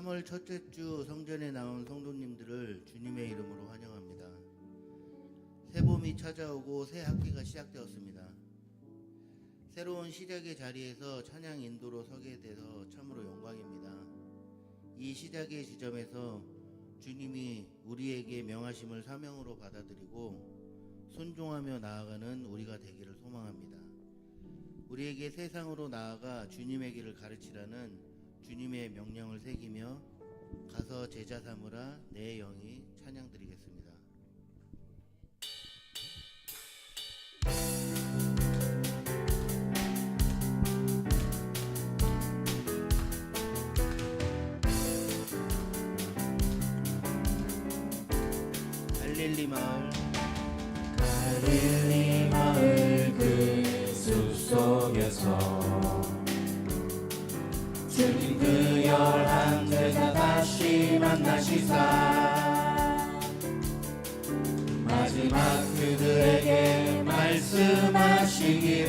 3월 첫째 주 성전에 나온 성도님들을 주님의 이름으로 환영합니다. 새 봄이 찾아오고 새 학기가 시작되었습니다. 새로운 시작의 자리에서 찬양 인도로 서게 돼서 참으로 영광입니다. 이 시작의 지점에서 주님이 우리에게 명하심을 사명으로 받아들이고 순종하며 나아가는 우리가 되기를 소망합니다. 우리에게 세상으로 나아가 주님의 길을 가르치라는 주님의 명령을 새기며 가서 제자 삼으라 내 영이 찬양 드리겠습니다. 갈릴리 마을 그 숲속에서 주님 그 열한 제자 다시 만나시사 마지막 그들에게 말씀하시기를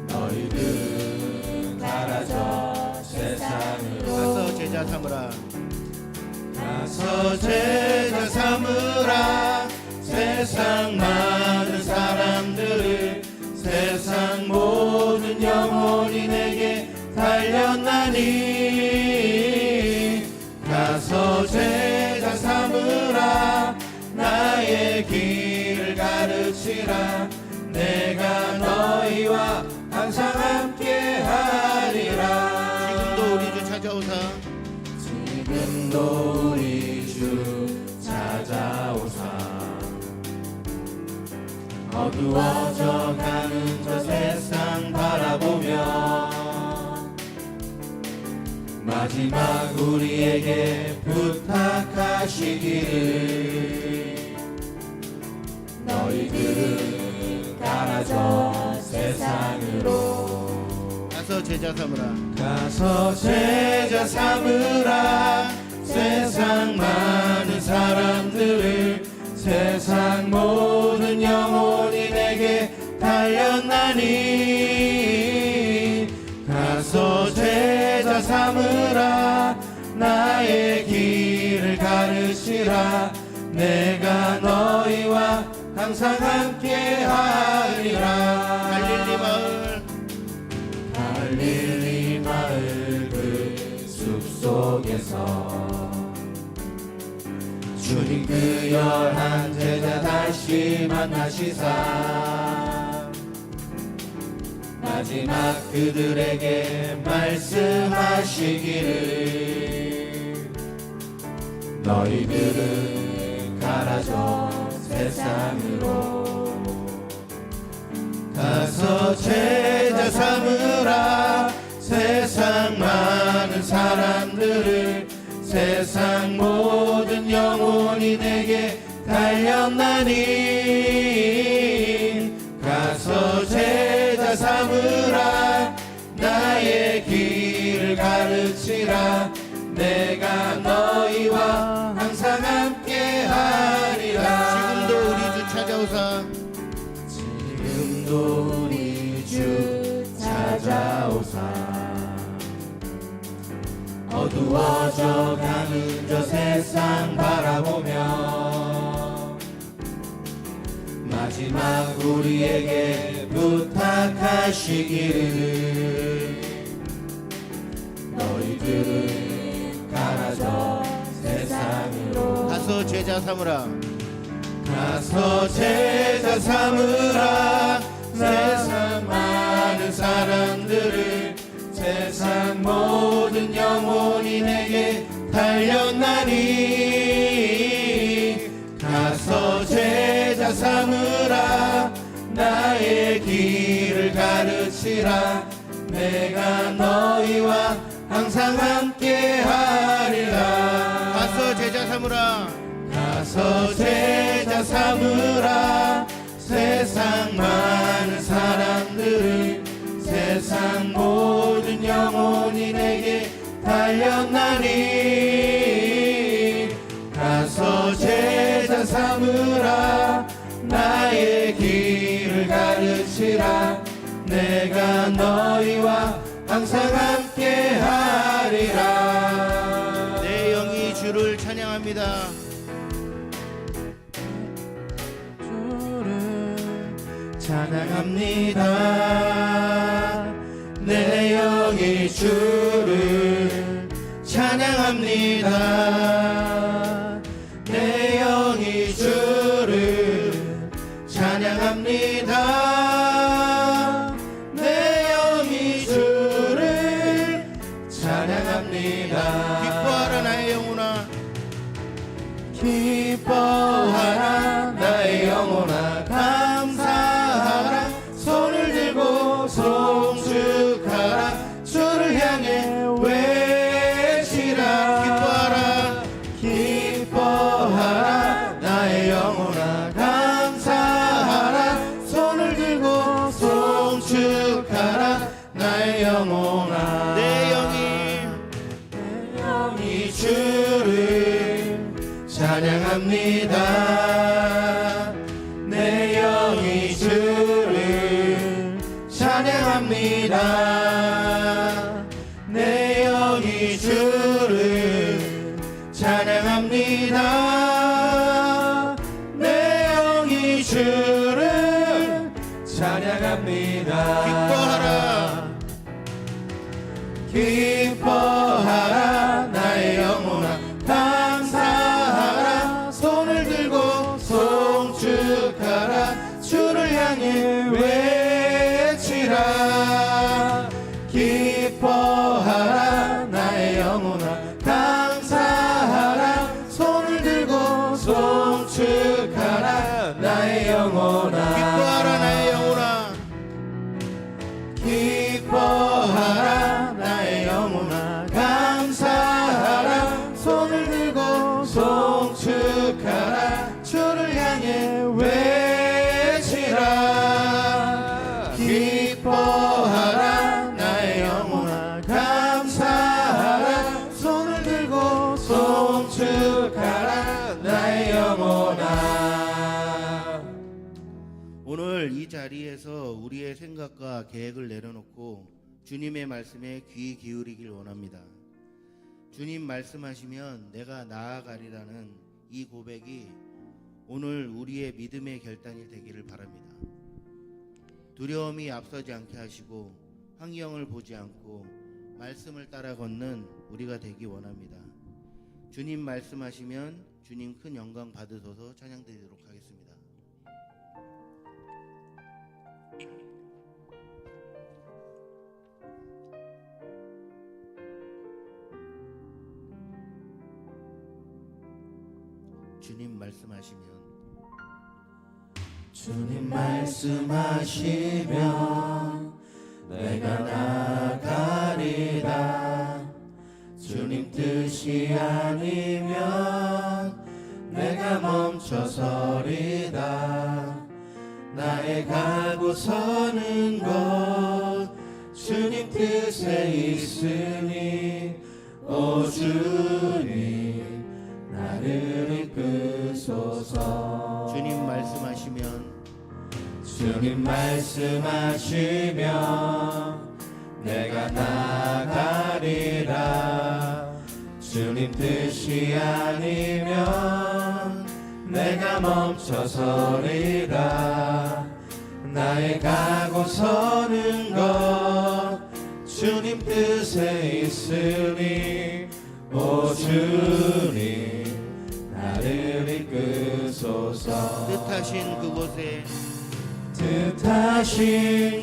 너희들은 가라져 세상으로 가서 제자 삼으라 가서 제자 삼으라 세상 많은 사람들을 세상 모든 영혼이 내게 달렸나니 가서 제자 삼으라 나의 길을 가르치라 내가 너희와 항상 함께 하리라. 지금도 우리 주 찾아오사 지금도 우리 주 찾아오사 어두워져 가는 저 세상 바라보며 마지막 우리에게 부탁하시기를 너희들은 가라져 세상으로 가서 제자 삼으라 가서 제자 삼으라 세상 많은 사람들을 세상 모든 영혼이 내게 달렸나니 가서 제자 삼으라 나의 길을 가르치라 내가 너희와 항상 함께 하리라. 갈릴리 마을 그 숲속에서 주님 그 열한 제자 다시 만나시사 마지막 그들에게 말씀하시기를 너희들은 가라져 세상으로 가서 제자 삼으라 세상 많은 사람들을 세상 모든 영혼이 내게 달렸나니 가서 제자 삼으라 나의 길을 가르치라 내가 너희와 항상 함께 하리라. 지금도 우리 주 찾아오사 지금도 우리 주 찾아오사 어두워져 가는 저 세상 바라보며 마지막 우리에게 부탁하시기를 너희들은 가라져 세상으로 가서 제자 삼으라 가서 제자 삼으라 세상 많은 사람들을 세상 모든 영혼이 내게 달렸나니 가서 제자 삼으라 나의 길을 가르치라 내가 너희와 항상 함께 하리라. 가서 제자 삼으라 가서 제자 삼으라 세상 많은 사람들을 세상 모든 영혼이 내게 달렸나니 가서 제자 삼으라 나의 길을 가르치라 내가 너희와 항상 함께 하리라. 주를 찬양합니다. 주를 찬양합니다. 내 영이 주를 찬양합니다. 내 영이 주를 찬양합니다. 내 영이 주를 찬양합니다. 기뻐하라 나의 영혼아, 기뻐하라 나의 영혼아, 감사하라. 손을 들고 송축하라. 주를 향해 외치라. 기뻐하라, 기뻐하라 나의 영혼아, 감사하라. 손을 들고 송축하라. 나의 영혼아, 내 영이 주를 찬양합니다. 내 영이 주를 찬양합니다. 내 영이 주를 찬양합니다. 내 영이 주를 찬양합니다. 기뻐하라, 기뻐하라 나의 영혼아, 감사하라. 손을 들고 송축하라. 주를 향해 외치라. 기뻐하라 나의 영혼아, 감사하라. 손을 들고 송축하라. 나의 영혼아, 기뻐하라 나의 영혼아, 기뻐하라 나의 영혼아, 감사하라. 손을 들고 송축하라. 주를 향해 외치라. 기뻐하라 나의 영혼아, 감사하라. 손을 들고 송축하라. 나의 영혼아. 오늘 이 자리에서 우리의 생각과 계획을 내려놓고 주님의 말씀에 귀 기울이길 원합니다. 주님 말씀하시면 내가 나아가리라는 이 고백이 오늘 우리의 믿음의 결단이 되기를 바랍니다. 두려움이 앞서지 않게 하시고 환경을 보지 않고 말씀을 따라 걷는 우리가 되기 원합니다. 주님 말씀하시면 주님 큰 영광 받으소서. 찬양드리도록 하겠습니다. 주님 말씀하시면, 주님 말씀하시면 내가 나아가리라. 주님 뜻이 아니면 내가 멈춰서리다. 나의 가고 서는 것 주님 뜻에 있으니 오 주님 나를 이끄소서. 주님 말씀하시면, 주님 말씀하시면 내가 나가리라. 주님 뜻이 아니면 내가 멈춰서리라. 나의 가고 서는 것 주님 뜻에 있으니 오 주님 나를 이끄소서. 뜻하신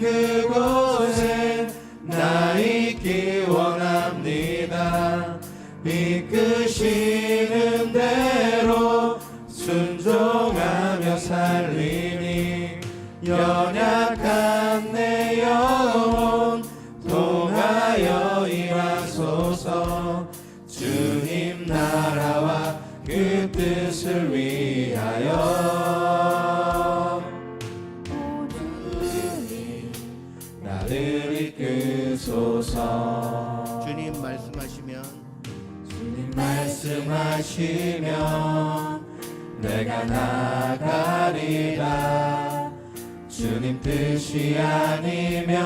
그곳에 나 있기 원합니다. 이끄시는 대로 순종하며 살리니 연약한 내 영혼 통하여 일하소서. 주님 나라와 그 뜻을 위하여 주님 나를 이끄소서. 주님 말씀하시면 내가 나가리라. 주님 뜻이 아니면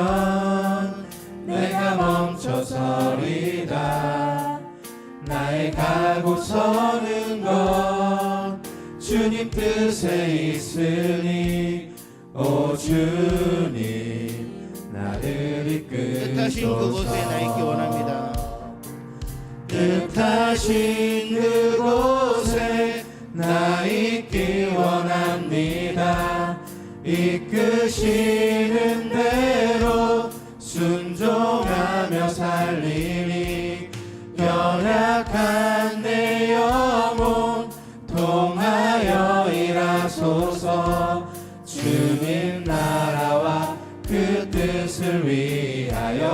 내가 멈춰서리다. 나의 가고 서는 것 주님 뜻에 있으니 오 주님 나를 뜻하신 그곳에 나 있기 원합니다. 뜻하신 그곳에 나 있기 원합니다. 이끄시는 대로 순종하며 살리니 연약한 내 영혼 통하여 일하소서. 주님 나라와 그 뜻을 위하여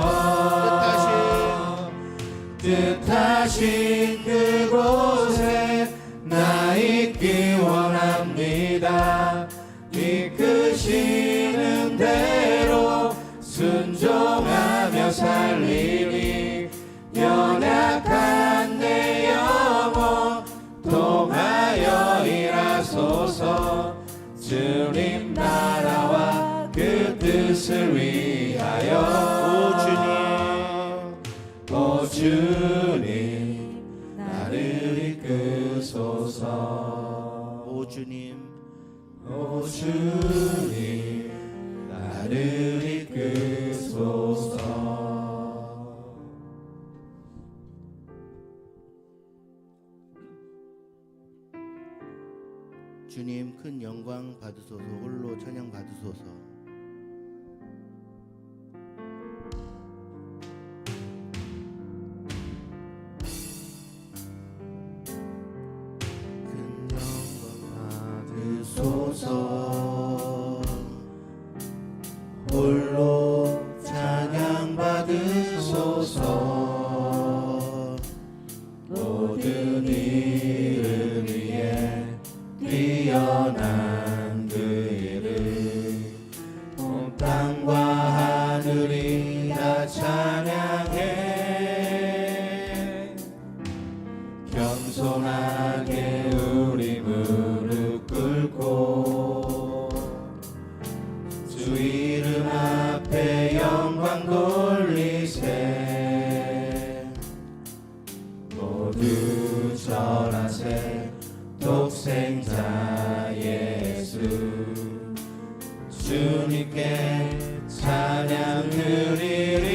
뜻하신 그곳에 나 있기 원합니다. 이끄시는 대로 순종하며 살리니 연약한 내 영혼 통하여 일하소서. 주님 나라와 그 뜻을 위하여 오 주님 나를 이끄소서. 오 주님 오 주님 나를 이끄소서. 주님 큰 영광 받으소서. 홀로 찬양 받으소서. 큰 영광 받으소서. 홀로 찬양 받으소서. 모든 일을 위해 뛰어난 그 일을 온 땅과 하늘이 다 찬양해. 겸손하게 우리 무릎 꿇고 주 이름 앞에 영광 돌리세. 모두 절하세. 독생자 예수 주님께 찬양 드리리.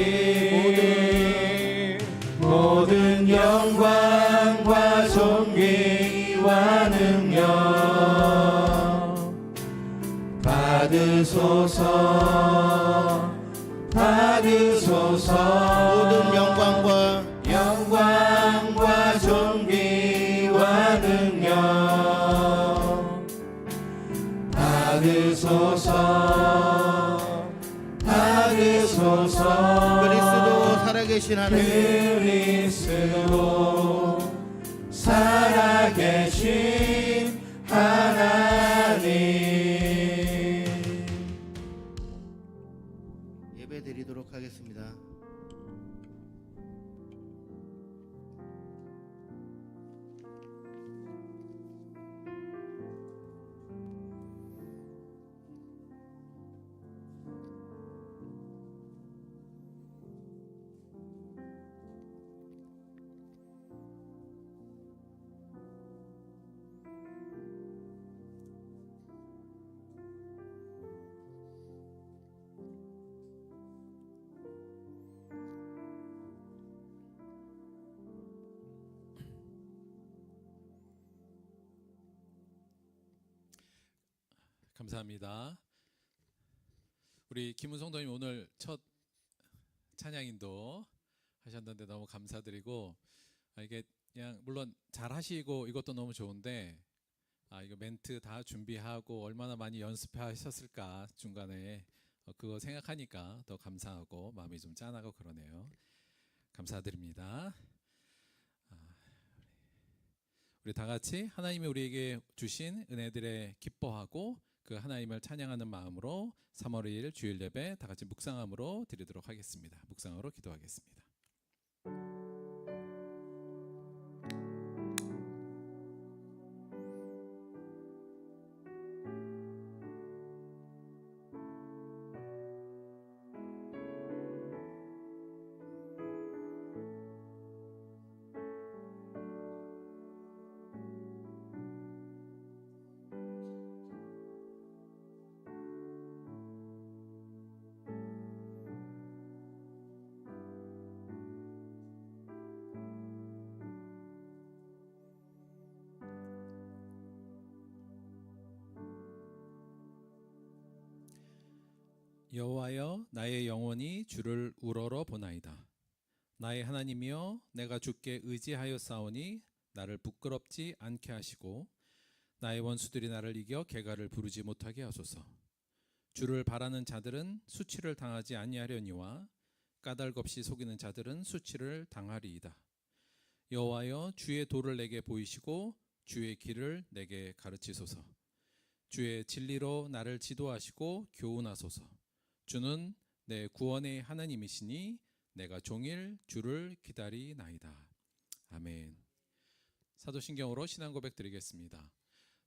모든 영광과 존귀와 능력 받으소서. 모든 영광과 존귀와 능력 받으소서. 그리스도 살아계신 하나님, 그리스도 살아계신 하나님. 예배 드리도록 하겠습니다. 감사합니다. 우리 김은성도님 오늘 첫 찬양인도 하셨는데 너무 감사드리고, 이게 그냥 물론 잘 하시고 이것도 너무 좋은데 이거 멘트 다 준비하고 얼마나 많이 연습하셨을까 중간에 그거 생각하니까 더 감사하고 마음이 좀 짠하고 그러네요. 감사드립니다. 우리 다 같이 하나님이 우리에게 주신 은혜들에 기뻐하고 그 하나님을 찬양하는 마음으로 3월 2일 주일 예배 다 같이 묵상함으로 드리도록 하겠습니다. 묵상으로 기도하겠습니다. 여호와여, 나의 영혼이 주를 우러러 보나이다. 나의 하나님이여, 내가 주께 의지하여 싸우니 나를 부끄럽지 않게 하시고 나의 원수들이 나를 이겨 개가를 부르지 못하게 하소서. 주를 바라는 자들은 수치를 당하지 아니하려니와 까닭 없이 속이는 자들은 수치를 당하리이다. 여호와여, 주의 도를 내게 보이시고 주의 길을 내게 가르치소서. 주의 진리로 나를 지도하시고 교훈하소서. 주는 내 구원의 하나님이시니 내가 종일 주를 기다리나이다. 아멘. 사도신경으로 신앙 고백 드리겠습니다.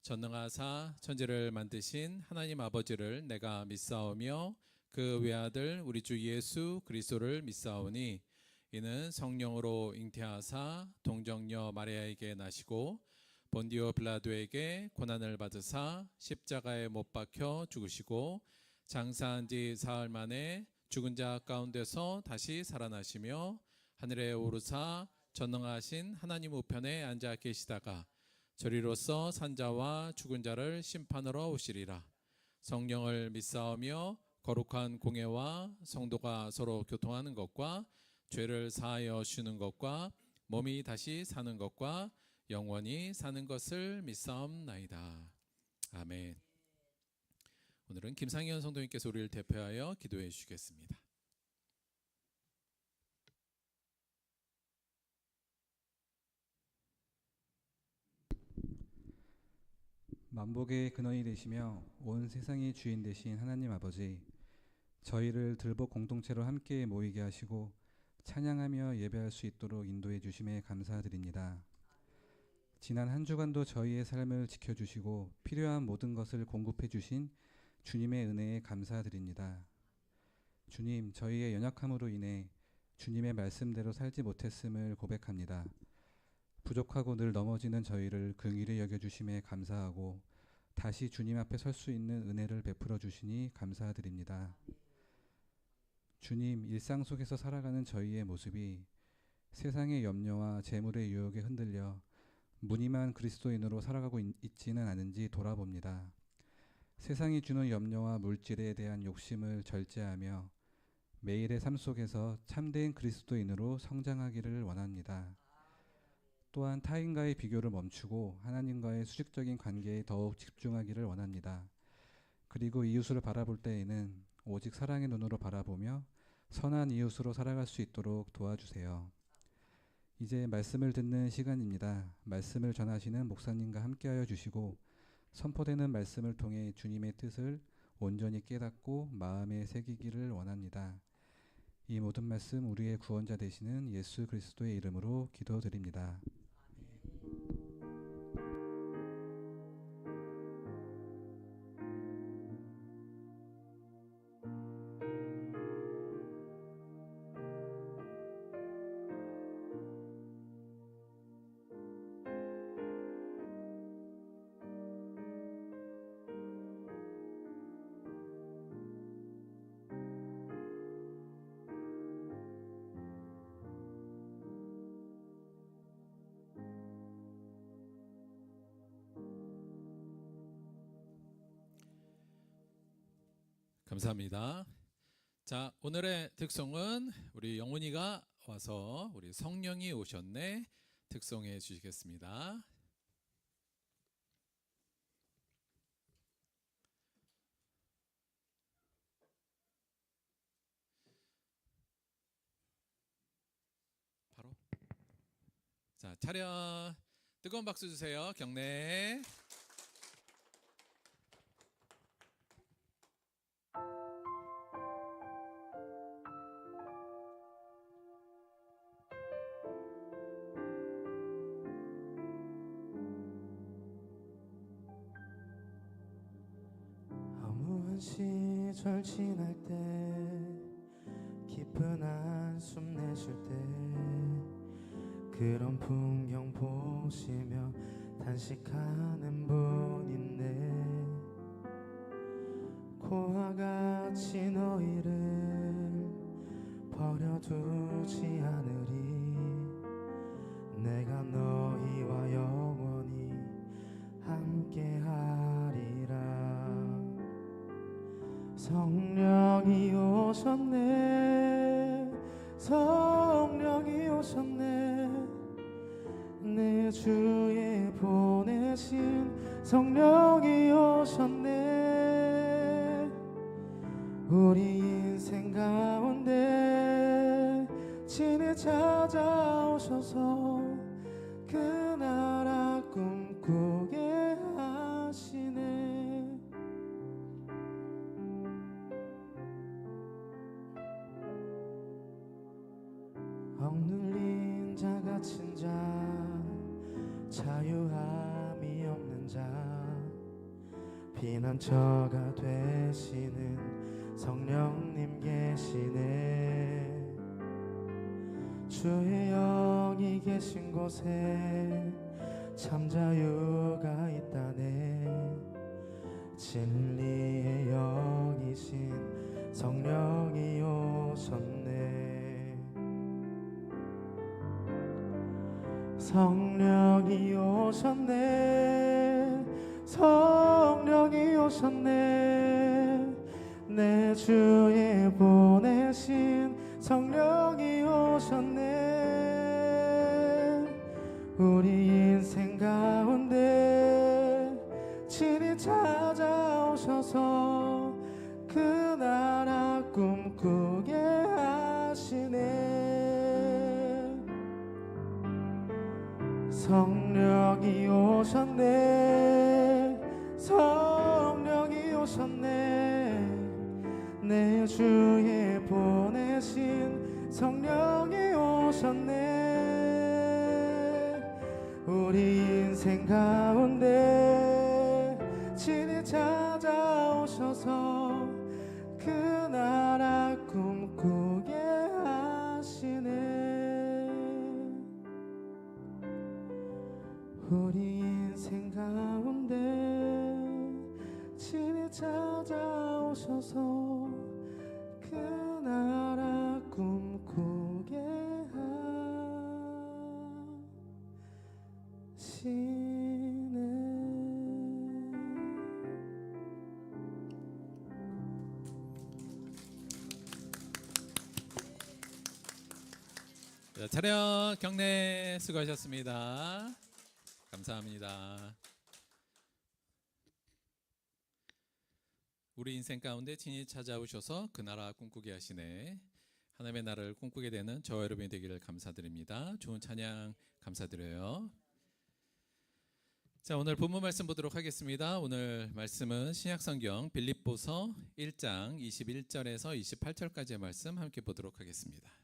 전능하사 천지를 만드신 하나님 아버지를 내가 믿사오며 그 외아들 우리 주 예수 그리스도를 믿사오니 이는 성령으로 잉태하사 동정녀 마리아에게 나시고 본디오 빌라도에게 고난을 받으사 십자가에 못 박혀 죽으시고 장사한 지 사흘 만에 죽은 자 가운데서 다시 살아나시며 하늘에 오르사 전능하신 하나님 우편에 앉아 계시다가 저리로서 산자와 죽은 자를 심판하러 오시리라. 성령을 믿사오며 거룩한 공예와 성도가 서로 교통하는 것과 죄를 사하여 주는 것과 몸이 다시 사는 것과 영원히 사는 것을 믿사옵나이다. 아멘. 오늘은 김상현 성도님께서 우리를 대표하여 기도해 주시겠습니다. 만복의 근원이 되시며 온 세상의 주인 되신 하나님 아버지, 저희를 들복 공동체로 함께 모이게 하시고 찬양하며 예배할 수 있도록 인도해 주심에 감사드립니다. 지난 한 주간도 저희의 삶을 지켜주시고 필요한 모든 것을 공급해 주신 주님의 은혜에 감사드립니다. 주님, 저희의 연약함으로 인해 주님의 말씀대로 살지 못했음을 고백합니다. 부족하고 늘 넘어지는 저희를 긍휼히 여겨주심에 감사하고 다시 주님 앞에 설 수 있는 은혜를 베풀어 주시니 감사드립니다. 주님, 일상 속에서 살아가는 저희의 모습이 세상의 염려와 재물의 유혹에 흔들려 무늬만 그리스도인으로 살아가고 있지는 않은지 돌아봅니다. 세상이 주는 염려와 물질에 대한 욕심을 절제하며 매일의 삶 속에서 참된 그리스도인으로 성장하기를 원합니다. 또한 타인과의 비교를 멈추고 하나님과의 수직적인 관계에 더욱 집중하기를 원합니다. 그리고 이웃을 바라볼 때에는 오직 사랑의 눈으로 바라보며 선한 이웃으로 살아갈 수 있도록 도와주세요. 이제 말씀을 듣는 시간입니다. 말씀을 전하시는 목사님과 함께하여 주시고 선포되는 말씀을 통해 주님의 뜻을 온전히 깨닫고 마음에 새기기를 원합니다. 이 모든 말씀 우리의 구원자 되시는 예수 그리스도의 이름으로 기도드립니다. 감사합니다. 자, 오늘의 특송은 우리 영훈이가 와서 우리 성령이 오셨네 특송해 주시겠습니다. 바로. 자, 차렷. 뜨거운 박수 주세요. 경례. 허무한 시절 지날 때 깊은 한숨 내쉴 때 그런 풍경 보시며 단식하는 분 있네. 고와 같이 너희를 버려두지 않으리. 내가 너희와 영원히 함께하리라. 성령 성령이 오셨네 성령이 오셨네 내 주에 보내신 성령이 오셨네 우리 인생 가운데 친히 찾아오셔서 그 나라 꿈꾸게 하시네 억눌린 자 갇힌 자 자유함이 없는 자 피난처가 되시는 성령님 계시네 주의 영이 계신 곳에 참 자유가 있다네 진리의 영이신 성령이 오셨네 성령이 오셨네 성령이 오셨네 내 주에 보내신 성령이 오셨네 우리 인생 가운데 친히 찾아오셔서 그 나라 꿈꾸게 하시네 성령이 오셨네 성령이 오셨네 내 주에 보내신 성령이 오셨네 우리 인생 가운데 친히 찾아오셔서 그 나라 꿈꾸게 하시네 우리 인생 가운데 친히 찾아오셔서 그 나라 꿈꾸게 하시네 자, 촬영 경례 수고하셨습니다. 감사합니다. 우리 인생 가운데 친히 찾아오셔서 그 나라 꿈꾸게 하시네. 하나님의 나라를 꿈꾸게 되는 저와 여러분이 되기를 감사드립니다. 좋은 찬양 감사드려요. 자, 오늘 본문 말씀 보도록 하겠습니다. 오늘 말씀은 신약성경 빌립보서 1장 21절에서 28절까지의 말씀 함께 보도록 하겠습니다.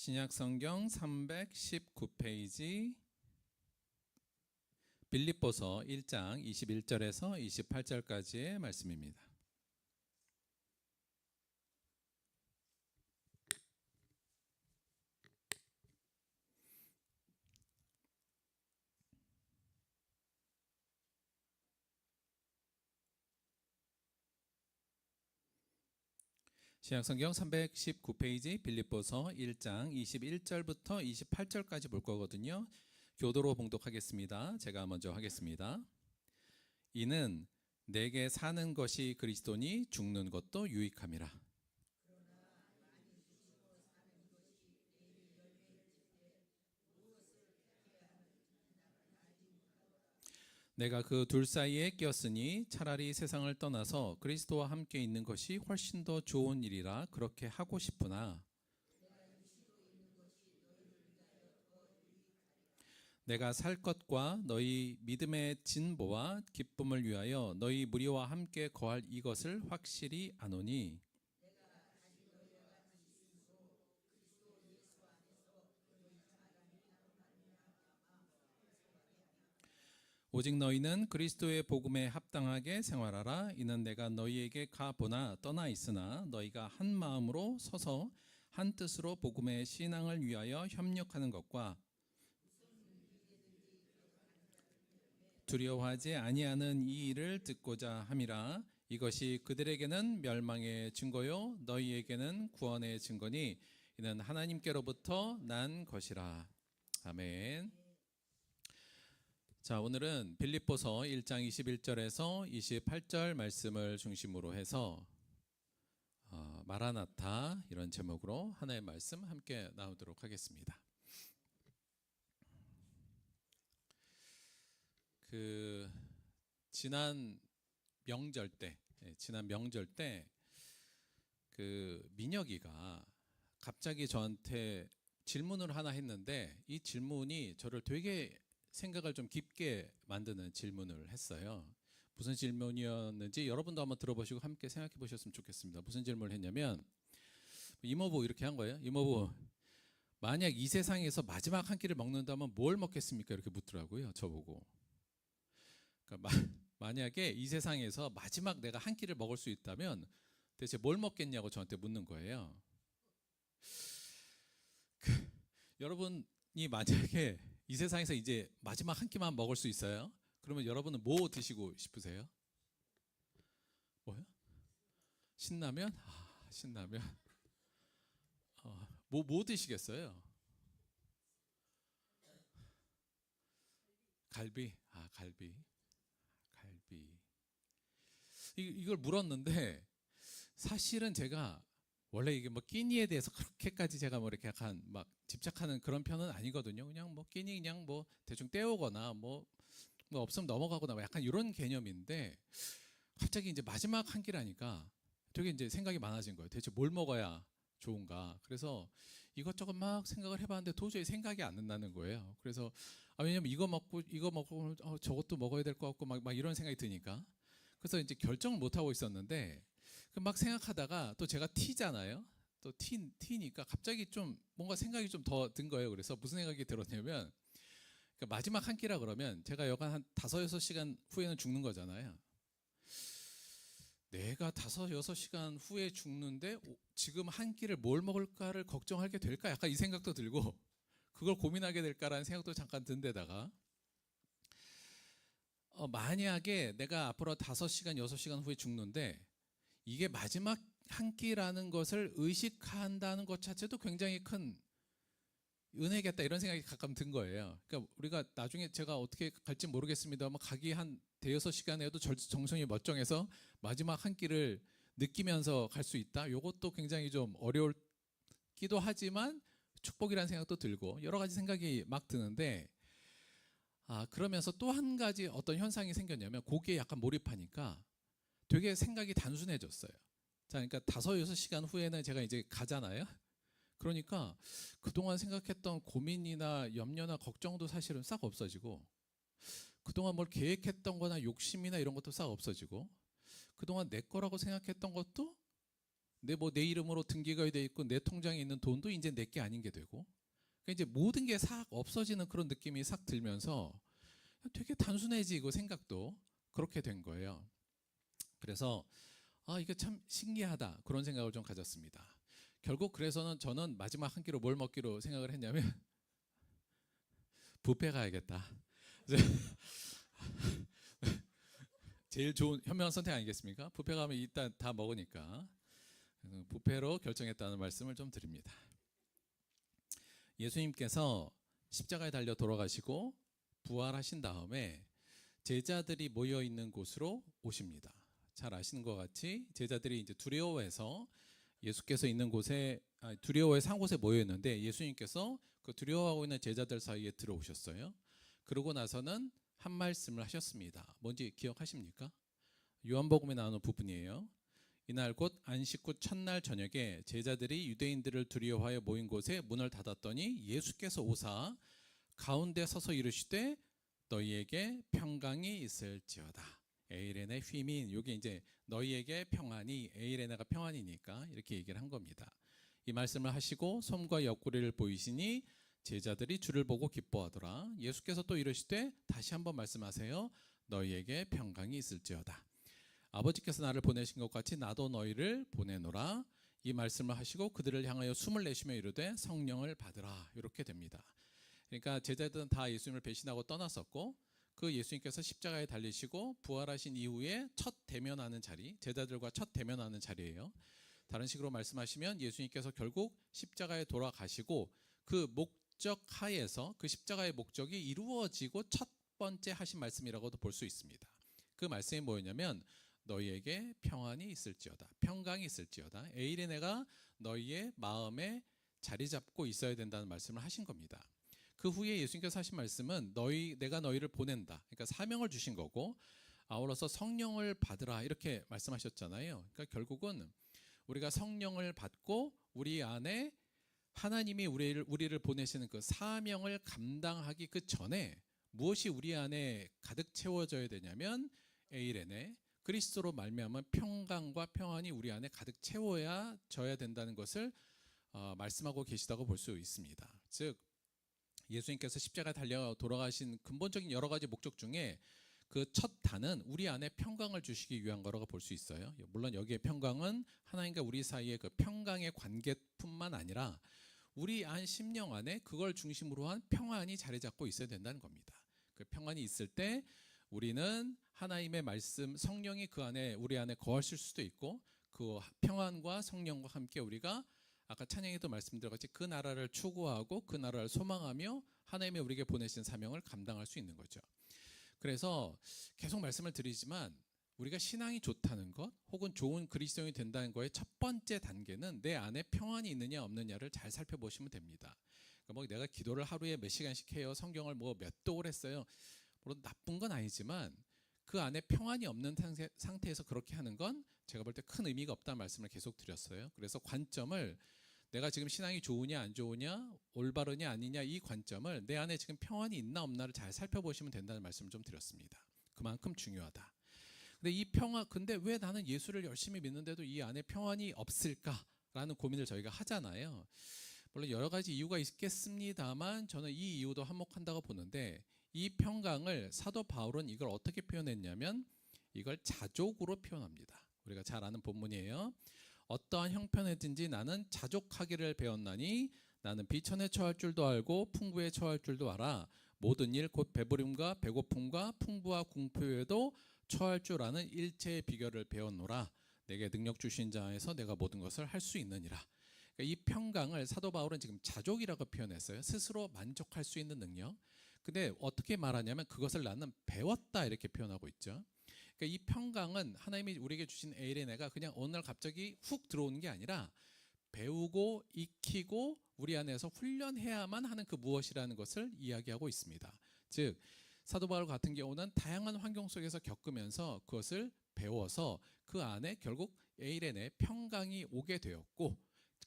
신약성경 319페이지 빌립보서 1장 21절에서 28절까지의 말씀입니다. 신약성경 319페이지 빌립보서 1장 21절부터 28절까지 볼 거거든요. 교도로 봉독하겠습니다. 제가 먼저 하겠습니다. 이는 내게 사는 것이 그리스도니 죽는 것도 유익함이라. 내가 그 둘 사이에 끼었으니 차라리 세상을 떠나서 그리스도와 함께 있는 것이 훨씬 더 좋은 일이라 그렇게 하고 싶으나 내가 살 것과 너희 믿음의 진보와 기쁨을 위하여 너희 무리와 함께 거할 이것을 확실히 아노니 오직 너희는 그리스도의 복음에 합당하게 생활하라. 이는 내가 너희에게 가보나 떠나 있으나 너희가 한 마음으로 서서 한 뜻으로 복음의 신앙을 위하여 협력하는 것과 두려워하지 아니하는 이 일을 듣고자 함이라. 이것이 그들에게는 멸망의 증거요 너희에게는 구원의 증거니 이는 하나님께로부터 난 것이라. 아멘. 자, 오늘은 빌립보서 1장 21절에서 28절 말씀을 중심으로 해서 마라나타 이런 제목으로 하나의 말씀 함께 나누도록 하겠습니다. 지난 명절 때 민혁이가 갑자기 저한테 질문을 하나 했는데 이 질문이 저를 되게 생각을 좀 깊게 만드는 질문을 했어요. 무슨 질문이었는지 여러분도 한번 들어보시고 함께 생각해 보셨으면 좋겠습니다. 무슨 질문을 했냐면 이모부 이렇게 한 거예요. 이모부, 만약 이 세상에서 마지막 한 끼를 먹는다면 뭘 먹겠습니까? 이렇게 묻더라고요. 저보고. 그러니까 만약에 이 세상에서 마지막 내가 한 끼를 먹을 수 있다면 대체 뭘 먹겠냐고 저한테 묻는 거예요. 여러분이 만약에 이 세상에서 이제 마지막 한 끼만 먹을 수 있어요? 그러면 여러분은 뭐 드시고 싶으세요? 뭐요? 신라면? 신라면. 뭐 드시겠어요? 갈비. 갈비. 이걸 물었는데 사실은 제가 원래 이게 뭐 끼니에 대해서 그렇게까지 제가 뭐 이렇게 약간 막 집착하는 그런 편은 아니거든요. 그냥 뭐 끼니 그냥 뭐 대충 때우거나 뭐 없으면 넘어가거나 뭐 약간 이런 개념인데 갑자기 이제 마지막 한 끼라니까 되게 이제 생각이 많아진 거예요. 대체 뭘 먹어야 좋은가? 그래서 이것저것 막 생각을 해봤는데 도저히 생각이 안 나는 거예요. 그래서 왜냐면 이거 먹고 저것도 먹어야 될 것 같고 막 이런 생각이 드니까 그래서 이제 결정을 못 하고 있었는데 막 생각하다가 또 제가 T잖아요. 또 T니까 갑자기 좀 뭔가 생각이 좀 더 든 거예요. 그래서 무슨 생각이 들었냐면 그러니까 마지막 한 끼라 그러면 제가 여간 한 5-6시간 후에는 죽는 거잖아요. 내가 5-6시간 후에 죽는데 지금 한 끼를 뭘 먹을까를 걱정하게 될까? 약간 이 생각도 들고 그걸 고민하게 될까라는 생각도 잠깐 든 데다가 만약에 내가 앞으로 5시간, 6시간 후에 죽는데 이게 마지막 한 끼라는 것을 의식한다는 것 자체도 굉장히 큰 은혜겠다 이런 생각이 가끔 든 거예요. 그러니까 우리가 나중에 제가 어떻게 갈지 모르겠습니다만 가기 한 5-6시간에도 정성이 멀쩡해서 마지막 한 끼를 느끼면서 갈 수 있다. 이것도 굉장히 좀 어려울기도 하지만 축복이라는 생각도 들고 여러 가지 생각이 막 드는데 그러면서 또 한 가지 어떤 현상이 생겼냐면 거기에 약간 몰입하니까 되게 생각이 단순해졌어요. 자, 그러니까 5-6시간 후에는 제가 이제 가잖아요. 그러니까 그동안 생각했던 고민이나 염려나 걱정도 사실은 싹 없어지고 그동안 뭘 계획했던 거나 욕심이나 이런 것도 싹 없어지고 그동안 내 거라고 생각했던 것도 내 이름으로 등기가 돼 있고 내 통장에 있는 돈도 이제 내 게 아닌 게 되고 그러니까 이제 모든 게 싹 없어지는 그런 느낌이 싹 들면서 되게 단순해지고 생각도 그렇게 된 거예요. 그래서 이게 참 신기하다 그런 생각을 좀 가졌습니다. 결국 그래서는 저는 마지막 한 끼로 뭘 먹기로 생각을 했냐면 뷔페 가야겠다. 제일 좋은 현명한 선택 아니겠습니까? 뷔페 가면 일단 다 먹으니까 뷔페로 결정했다는 말씀을 좀 드립니다. 예수님께서 십자가에 달려 돌아가시고 부활하신 다음에 제자들이 모여 있는 곳으로 오십니다. 잘 아시는 것 같이 제자들이 이제 두려워해서 예수께서 있는 곳에 두려워해서 한 곳에 모여 있는데 예수님께서 그 두려워하고 있는 제자들 사이에 들어오셨어요. 그러고 나서는 한 말씀을 하셨습니다. 뭔지 기억하십니까? 요한복음에 나오는 부분이에요. 이날 곧 안식 후 첫날 저녁에 제자들이 유대인들을 두려워하여 모인 곳에 문을 닫았더니 예수께서 오사 가운데 서서 이르시되 너희에게 평강이 있을지어다. 에이레네 휘민, 이게 이제 너희에게 평안이, 에이레네가 평안이니까 이렇게 얘기를 한 겁니다. 이 말씀을 하시고 손과 옆구리를 보이시니 제자들이 주를 보고 기뻐하더라. 예수께서 또 이르시되 다시 한번 말씀하세요. 너희에게 평강이 있을지어다. 아버지께서 나를 보내신 것 같이 나도 너희를 보내노라. 이 말씀을 하시고 그들을 향하여 숨을 내쉬며 이르되 성령을 받으라. 이렇게 됩니다. 그러니까 제자들은 다 예수님을 배신하고 떠났었고 그 예수님께서 십자가에 달리시고 부활하신 이후에 첫 대면하는 자리, 제자들과 첫 대면하는 자리예요. 다른 식으로 말씀하시면 예수님께서 결국 십자가에 돌아가시고 그 목적 하에서 그 십자가의 목적이 이루어지고 첫 번째 하신 말씀이라고도 볼 수 있습니다. 그 말씀이 뭐였냐면 너희에게 평안이 있을지어다, 평강이 있을지어다. 에이레네가 너희의 마음에 자리 잡고 있어야 된다는 말씀을 하신 겁니다. 그 후에 예수님께서 하신 말씀은 내가 너희를 보낸다. 그러니까 사명을 주신 거고 아울러서 성령을 받으라 이렇게 말씀하셨잖아요. 그러니까 결국은 우리가 성령을 받고 우리 안에 하나님이 우리를 보내시는 그 사명을 감당하기 그 전에 무엇이 우리 안에 가득 채워져야 되냐면 에이레네, 그리스도로 말미암은 평강과 평안이 우리 안에 가득 채워져야 된다는 것을 말씀하고 계시다고 볼 수 있습니다. 즉 예수님께서 십자가에 달려 돌아가신 근본적인 여러 가지 목적 중에 그 첫 단은 우리 안에 평강을 주시기 위한 거라고 볼 수 있어요. 물론 여기에 평강은 하나님과 우리 사이의 그 평강의 관계뿐만 아니라 우리 안 심령 안에 그걸 중심으로 한 평안이 자리 잡고 있어야 된다는 겁니다. 그 평안이 있을 때 우리는 하나님의 말씀, 성령이 그 안에 우리 안에 거하실 수도 있고 그 평안과 성령과 함께 우리가 아까 찬양에도 말씀드렸듯이 그 나라를 추구하고 그 나라를 소망하며 하나님이 우리에게 보내신 사명을 감당할 수 있는 거죠. 그래서 계속 말씀을 드리지만 우리가 신앙이 좋다는 것 혹은 좋은 그리스도인이 된다는 거의 첫 번째 단계는 내 안에 평안이 있느냐 없느냐를 잘 살펴보시면 됩니다. 그러니까 뭐 내가 기도를 하루에 몇 시간씩 해요, 성경을 뭐 몇 독을 했어요, 물론 나쁜 건 아니지만 그 안에 평안이 없는 상태에서 그렇게 하는 건 제가 볼 때 큰 의미가 없다는 말씀을 계속 드렸어요. 그래서 관점을 내가 지금 신앙이 좋으냐 안 좋으냐, 올바르냐 아니냐, 이 관점을 내 안에 지금 평안이 있나 없나를 잘 살펴보시면 된다는 말씀을 좀 드렸습니다. 그만큼 중요하다. 근데 왜 나는 예수를 열심히 믿는데도 이 안에 평안이 없을까라는 고민을 저희가 하잖아요. 물론 여러 가지 이유가 있겠습니다만 저는 이 이유도 한몫한다고 보는데, 이 평강을 사도 바울은 이걸 어떻게 표현했냐면 이걸 자족으로 표현합니다. 우리가 잘 아는 본문이에요. 어떠한 형편에든지 나는 자족하기를 배웠나니 나는 비천에 처할 줄도 알고 풍부에 처할 줄도 알아. 모든 일 곧 배부림과 배고픔과 풍부와 궁핍에도 처할 줄 아는 일체의 비결을 배웠노라. 내게 능력 주신 자에서 내가 모든 것을 할 수 있느니라. 그러니까 이 평강을 사도 바울은 지금 자족이라고 표현했어요. 스스로 만족할 수 있는 능력. 근데 어떻게 말하냐면 그것을 나는 배웠다 이렇게 표현하고 있죠. 그러니까 이 평강은 하나님이 우리에게 주신 에이레네가 그냥 어느 날 갑자기 훅 들어오는 게 아니라 배우고 익히고 우리 안에서 훈련해야만 하는 그 무엇이라는 것을 이야기하고 있습니다. 즉 사도 바울 같은 경우는 다양한 환경 속에서 겪으면서 그것을 배워서 그 안에 결국 에이레네 평강이 오게 되었고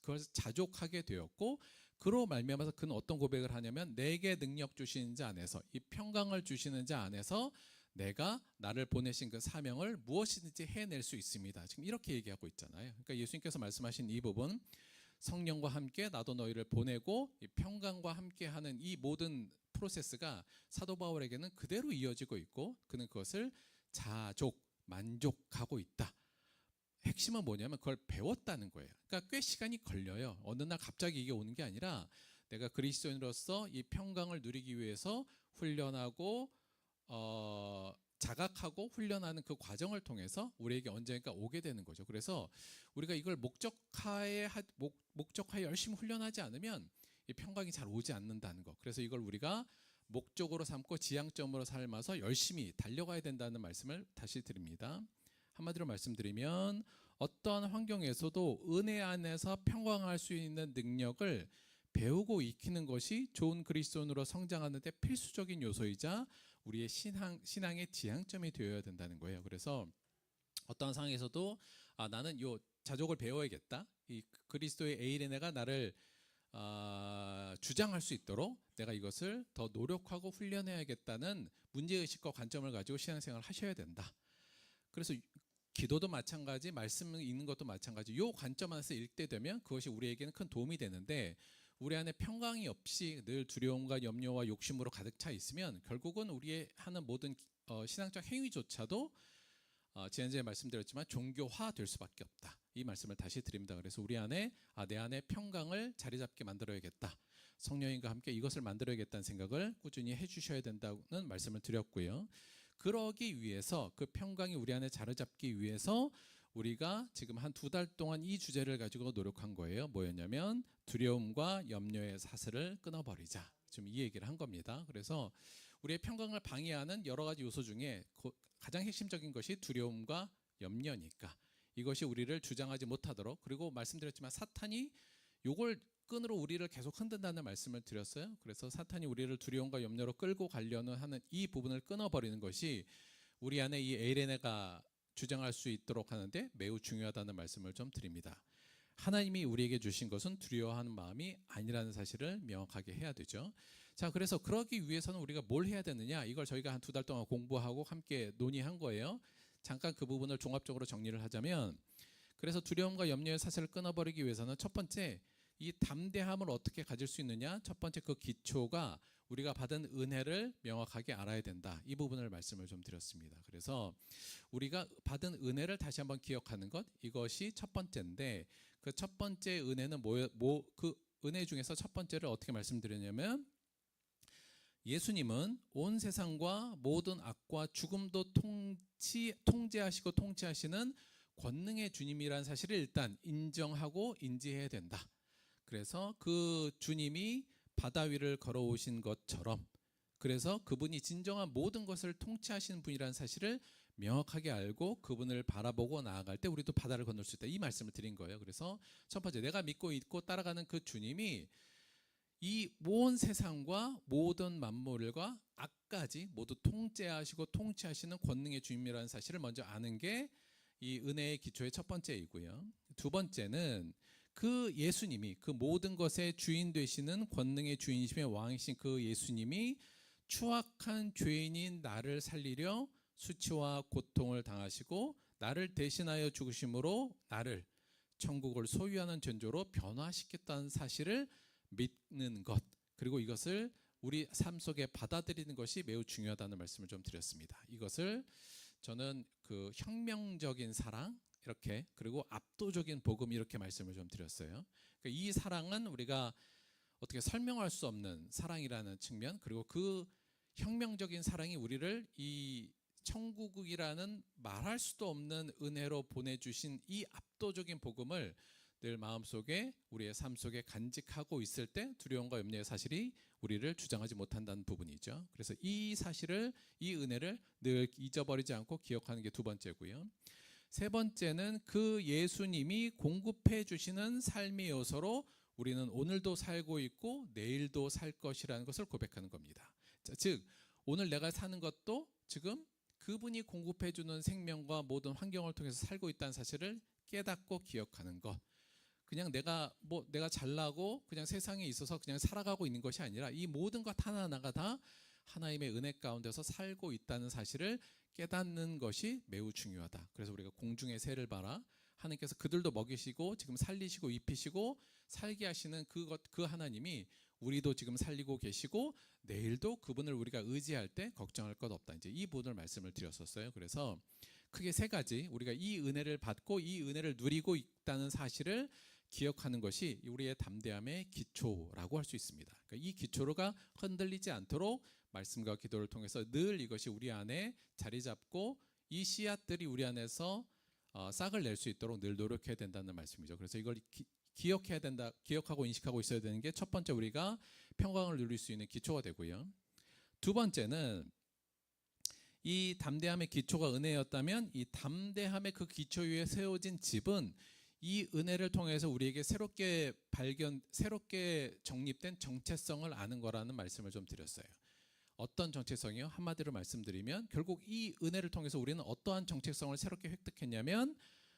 그것을 자족하게 되었고, 그로 말미암아서 그는 어떤 고백을 하냐면 내게 능력 주시는 자 안에서, 이 평강을 주시는 자 안에서 내가 나를 보내신 그 사명을 무엇이든지 해낼 수 있습니다. 지금 이렇게 얘기하고 있잖아요. 그러니까 예수님께서 말씀하신 이 부분, 성령과 함께 나도 너희를 보내고 이 평강과 함께하는 이 모든 프로세스가 사도 바울에게는 그대로 이어지고 있고 그는 그것을 자족, 만족하고 있다. 핵심은 뭐냐면 그걸 배웠다는 거예요. 그러니까 꽤 시간이 걸려요. 어느 날 갑자기 이게 오는 게 아니라 내가 그리스도인으로서 이 평강을 누리기 위해서 훈련하고 자각하고 훈련하는 그 과정을 통해서 우리에게 언젠가 오게 되는 거죠. 그래서 우리가 이걸 목적하에 열심히 훈련하지 않으면 이 평강이 잘 오지 않는다는 거. 그래서 이걸 우리가 목적으로 삼고 지향점으로 삼아서 열심히 달려가야 된다는 말씀을 다시 드립니다. 한마디로 말씀드리면 어떠한 환경에서도 은혜 안에서 평강할 수 있는 능력을 배우고 익히는 것이 좋은 그리스도인으로 성장하는 데 필수적인 요소이자 우리의 신앙의 지향점이 되어야 된다는 거예요. 그래서 어떠한 상황에서도 나는 요 자족을 배워야겠다. 이 그리스도의 에이레네가 나를 주장할 수 있도록 내가 이것을 더 노력하고 훈련해야겠다는 문제의식과 관점을 가지고 신앙생활을 하셔야 된다. 그래서 기도도 마찬가지, 말씀 읽는 것도 마찬가지. 이 관점 안에서 읽게 되면 그것이 우리에게는 큰 도움이 되는데 우리 안에 평강이 없이 늘 두려움과 염려와 욕심으로 가득 차 있으면 결국은 우리의 하는 모든 신앙적 행위조차도 지난주에 말씀드렸지만 종교화될 수밖에 없다. 이 말씀을 다시 드립니다. 그래서 우리 안에 내 안에 평강을 자리 잡게 만들어야겠다. 성령님과 함께 이것을 만들어야겠다는 생각을 꾸준히 해주셔야 된다는 말씀을 드렸고요. 그러기 위해서 그 평강이 우리 안에 자리 잡기 위해서 우리가 지금 한 2달 동안 이 주제를 가지고 노력한 거예요. 뭐였냐면 두려움과 염려의 사슬을 끊어버리자. 지금 이 얘기를 한 겁니다. 그래서 우리의 평강을 방해하는 여러 가지 요소 중에 가장 핵심적인 것이 두려움과 염려니까 이것이 우리를 주장하지 못하도록, 그리고 말씀드렸지만 사탄이 요걸 끈으로 우리를 계속 흔든다는 말씀을 드렸어요. 그래서 사탄이 우리를 두려움과 염려로 끌고 가려는 하는 이 부분을 끊어버리는 것이 우리 안에 이 에이레네가 주장할 수 있도록 하는데 매우 중요하다는 말씀을 좀 드립니다. 하나님이 우리에게 주신 것은 두려워하는 마음이 아니라는 사실을 명확하게 해야 되죠. 자, 그래서 그러기 위해서는 우리가 뭘 해야 되느냐, 이걸 저희가 한 2달 동안 공부하고 함께 논의한 거예요. 잠깐 그 부분을 종합적으로 정리를 하자면, 그래서 두려움과 염려의 사슬을 끊어버리기 위해서는 첫 번째, 이 담대함을 어떻게 가질 수 있느냐, 첫 번째 그 기초가 우리가 받은 은혜를 명확하게 알아야 된다. 이 부분을 말씀을 좀 드렸습니다. 그래서 우리가 받은 은혜를 다시 한번 기억하는 것, 이것이 첫 번째인데, 그 첫 번째 은혜는 그 은혜 중에서 첫 번째를 어떻게 말씀드렸냐면, 예수님은 온 세상과 모든 악과 죽음도 통제하시고 통치하시는 권능의 주님이라는 사실을 일단 인정하고 인지해야 된다. 그래서 그 주님이 바다 위를 걸어오신 것처럼, 그래서 그분이 진정한 모든 것을 통치하시는 분이라는 사실을 명확하게 알고 그분을 바라보고 나아갈 때 우리도 바다를 건널 수 있다. 이 말씀을 드린 거예요. 그래서 첫 번째, 내가 믿고 있고 따라가는 그 주님이 이 온 세상과 모든 만물과 악까지 모두 통제하시고 통치하시는 권능의 주님이라는 사실을 먼저 아는 게 이 은혜의 기초의 첫 번째이고요. 두 번째는 그 예수님이, 그 모든 것의 주인 되시는 권능의 주인이시며 왕이신 그 예수님이 추악한 죄인인 나를 살리려 수치와 고통을 당하시고 나를 대신하여 죽으심으로 나를 천국을 소유하는 존재로 변화시켰다는 사실을 믿는 것, 그리고 이것을 우리 삶 속에 받아들이는 것이 매우 중요하다는 말씀을 좀 드렸습니다. 이것을 저는 그 혁명적인 사랑, 이렇게, 그리고 압도적인 복음, 이렇게 말씀을 좀 드렸어요. 그러니까 이 사랑은 우리가 어떻게 설명할 수 없는 사랑이라는 측면, 그리고 그 혁명적인 사랑이 우리를 이 천국이라는 말할 수도 없는 은혜로 보내주신 이 압도적인 복음을 늘 마음속에, 우리의 삶 속에 간직하고 있을 때 두려움과 염려의 사실이 우리를 주장하지 못한다는 부분이죠. 그래서 이 사실을, 이 은혜를 늘 잊어버리지 않고 기억하는 게 두 번째고요. 세 번째는 그 예수님이 공급해 주시는 삶의 요소로 우리는 오늘도 살고 있고 내일도 살 것이라는 것을 고백하는 겁니다. 자, 즉 오늘 내가 사는 것도 지금 그분이 공급해 주는 생명과 모든 환경을 통해서 살고 있다는 사실을 깨닫고 기억하는 것. 그냥 내가 잘나고 그냥 세상에 있어서 그냥 살아가고 있는 것이 아니라 이 모든 것 하나하나가 다 하나님의 은혜 가운데서 살고 있다는 사실을 깨닫는 것이 매우 중요하다. 그래서 우리가 공중의 새를 봐라, 하나님께서 그들도 먹이시고 지금 살리시고 입히시고 살게 하시는 그 하나님이 우리도 지금 살리고 계시고 내일도 그분을 우리가 의지할 때 걱정할 것 없다. 이제 이 부분을 말씀을 드렸었어요. 그래서 크게 세 가지, 우리가 이 은혜를 받고 이 은혜를 누리고 있다는 사실을 기억하는 것이 우리의 담대함의 기초라고 할 수 있습니다. 그러니까 이 기초가 흔들리지 않도록 말씀과 기도를 통해서 늘 이것이 우리 안에 자리 잡고 이 씨앗들이 우리 안에서 싹을 낼 수 있도록 늘 노력해야 된다는 말씀이죠. 그래서 이걸 기억해야 된다, 기억하고 인식하고 있어야 되는 게 첫 번째, 우리가 평강을 누릴 수 있는 기초가 되고요. 두 번째는 이 담대함의 기초가 은혜였다면 이 담대함의 그 기초 위에 세워진 집은 이 은혜를 통해서 우리에게 새롭게 정립된 정체성을 아는 거라는 말씀을 좀 드렸어요. 어떤 정체성이요? 한마디로 말씀드리면 결국 이 은혜를 통해서 우리는 어떠한 정체성을 새롭게 획득했냐면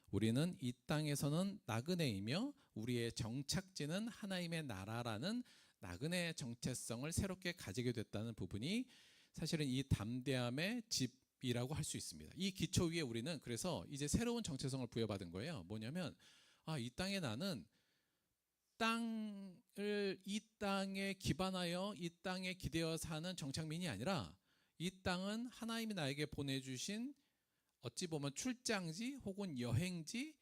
우리는 이 땅에서는 나그네이며 우리의 정착지는 하나님의 나라라는 나그네의 정체성을 새롭게 가지게 됐다는 부분이 사실은 이 담대함의 집이라고 할 수 있습니다. 이 기초 위에 우리는 그래서 이제 새로운 정체성을 부여받은 거예요. 뭐냐면 이 땅에 나는 이 땅에 기반하여 이 땅에 기대어 사는 정착민이 아니라 이 땅은 하나님이 나에게 보내주신 어찌 보면 출장지 혹은 여행지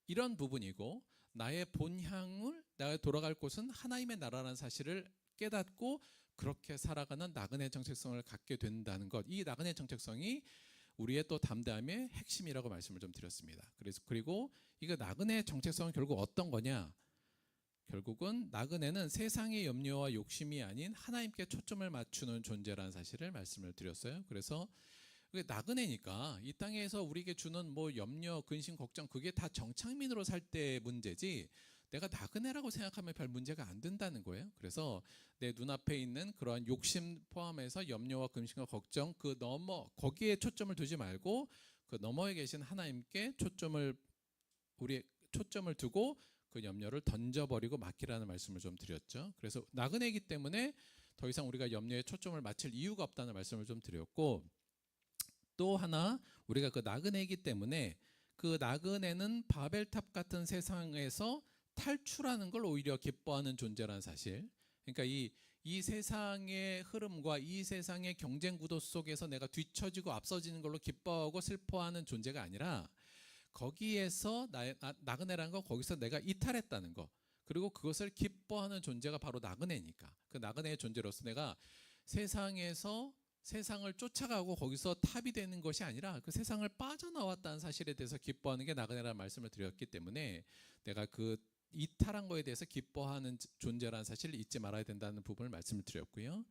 이런 부분이고 나의 본향을 나의 돌아갈 곳은 하나님의 나라라는 사실을 깨닫고 그렇게 살아가는 나그네 정체성을 갖게 된다는 것. 이 나그네 정체성이 우리의 또 담대함의 핵심이라고 말씀을 좀 드렸습니다. 그리고 이거 나그네 정체성은 결국 어떤 거냐? 결국은 나그네는 세상의 염려와 욕심이 아닌 하나님께 초점을 맞추는 존재라는 사실을 말씀을 드렸어요. 그래서 나그네니까 이 땅에서 우리에게 주는 뭐 염려, 근심, 걱정 그게 다 정착민으로 살 때 문제지 내가 나그네라고 생각하면 별 문제가 안 된다는 거예요. 그래서 내 눈앞에 있는 그러한 욕심 포함해서 염려와 근심과 걱정 그 너머 거기에 초점을 두지 말고 그 너머에 계신 하나님께 우리의 초점을 두고 그 염려를 던져버리고 맡기라는 말씀을 좀 드렸죠. 그래서 나그네이기 때문에 더 이상 우리가 염려에 초점을 맞출 이유가 없다는 말씀을 좀 드렸고, 또 하나 우리가 그 나그네이기 때문에 그 나그네는 바벨탑 같은 세상에서 탈출하는 걸 오히려 기뻐하는 존재라는 사실. 그러니까 이 세상의 흐름과 이 세상의 경쟁 구도 속에서 내가 뒤처지고 앞서지는 걸로 기뻐하고 슬퍼하는 존재가 아니라 거기에서 나그네라는 거 거기서 내가 이탈했다는 거, 그리고 그것을 기뻐하는 존재가 바로 나그네니까 그 나그네의 존재로서 내가 세상에서 세상을 쫓아가고 거기서 탑이 되는 것이 아니라 그 세상을 빠져나왔다는 사실에 대해서 기뻐하는 게 나그네라는 말씀을 드렸기 때문에 내가 그 이탈한 거에 대해서 기뻐하는 존재라는 사실을 잊지 말아야 된다는 부분을 말씀을 드렸고요.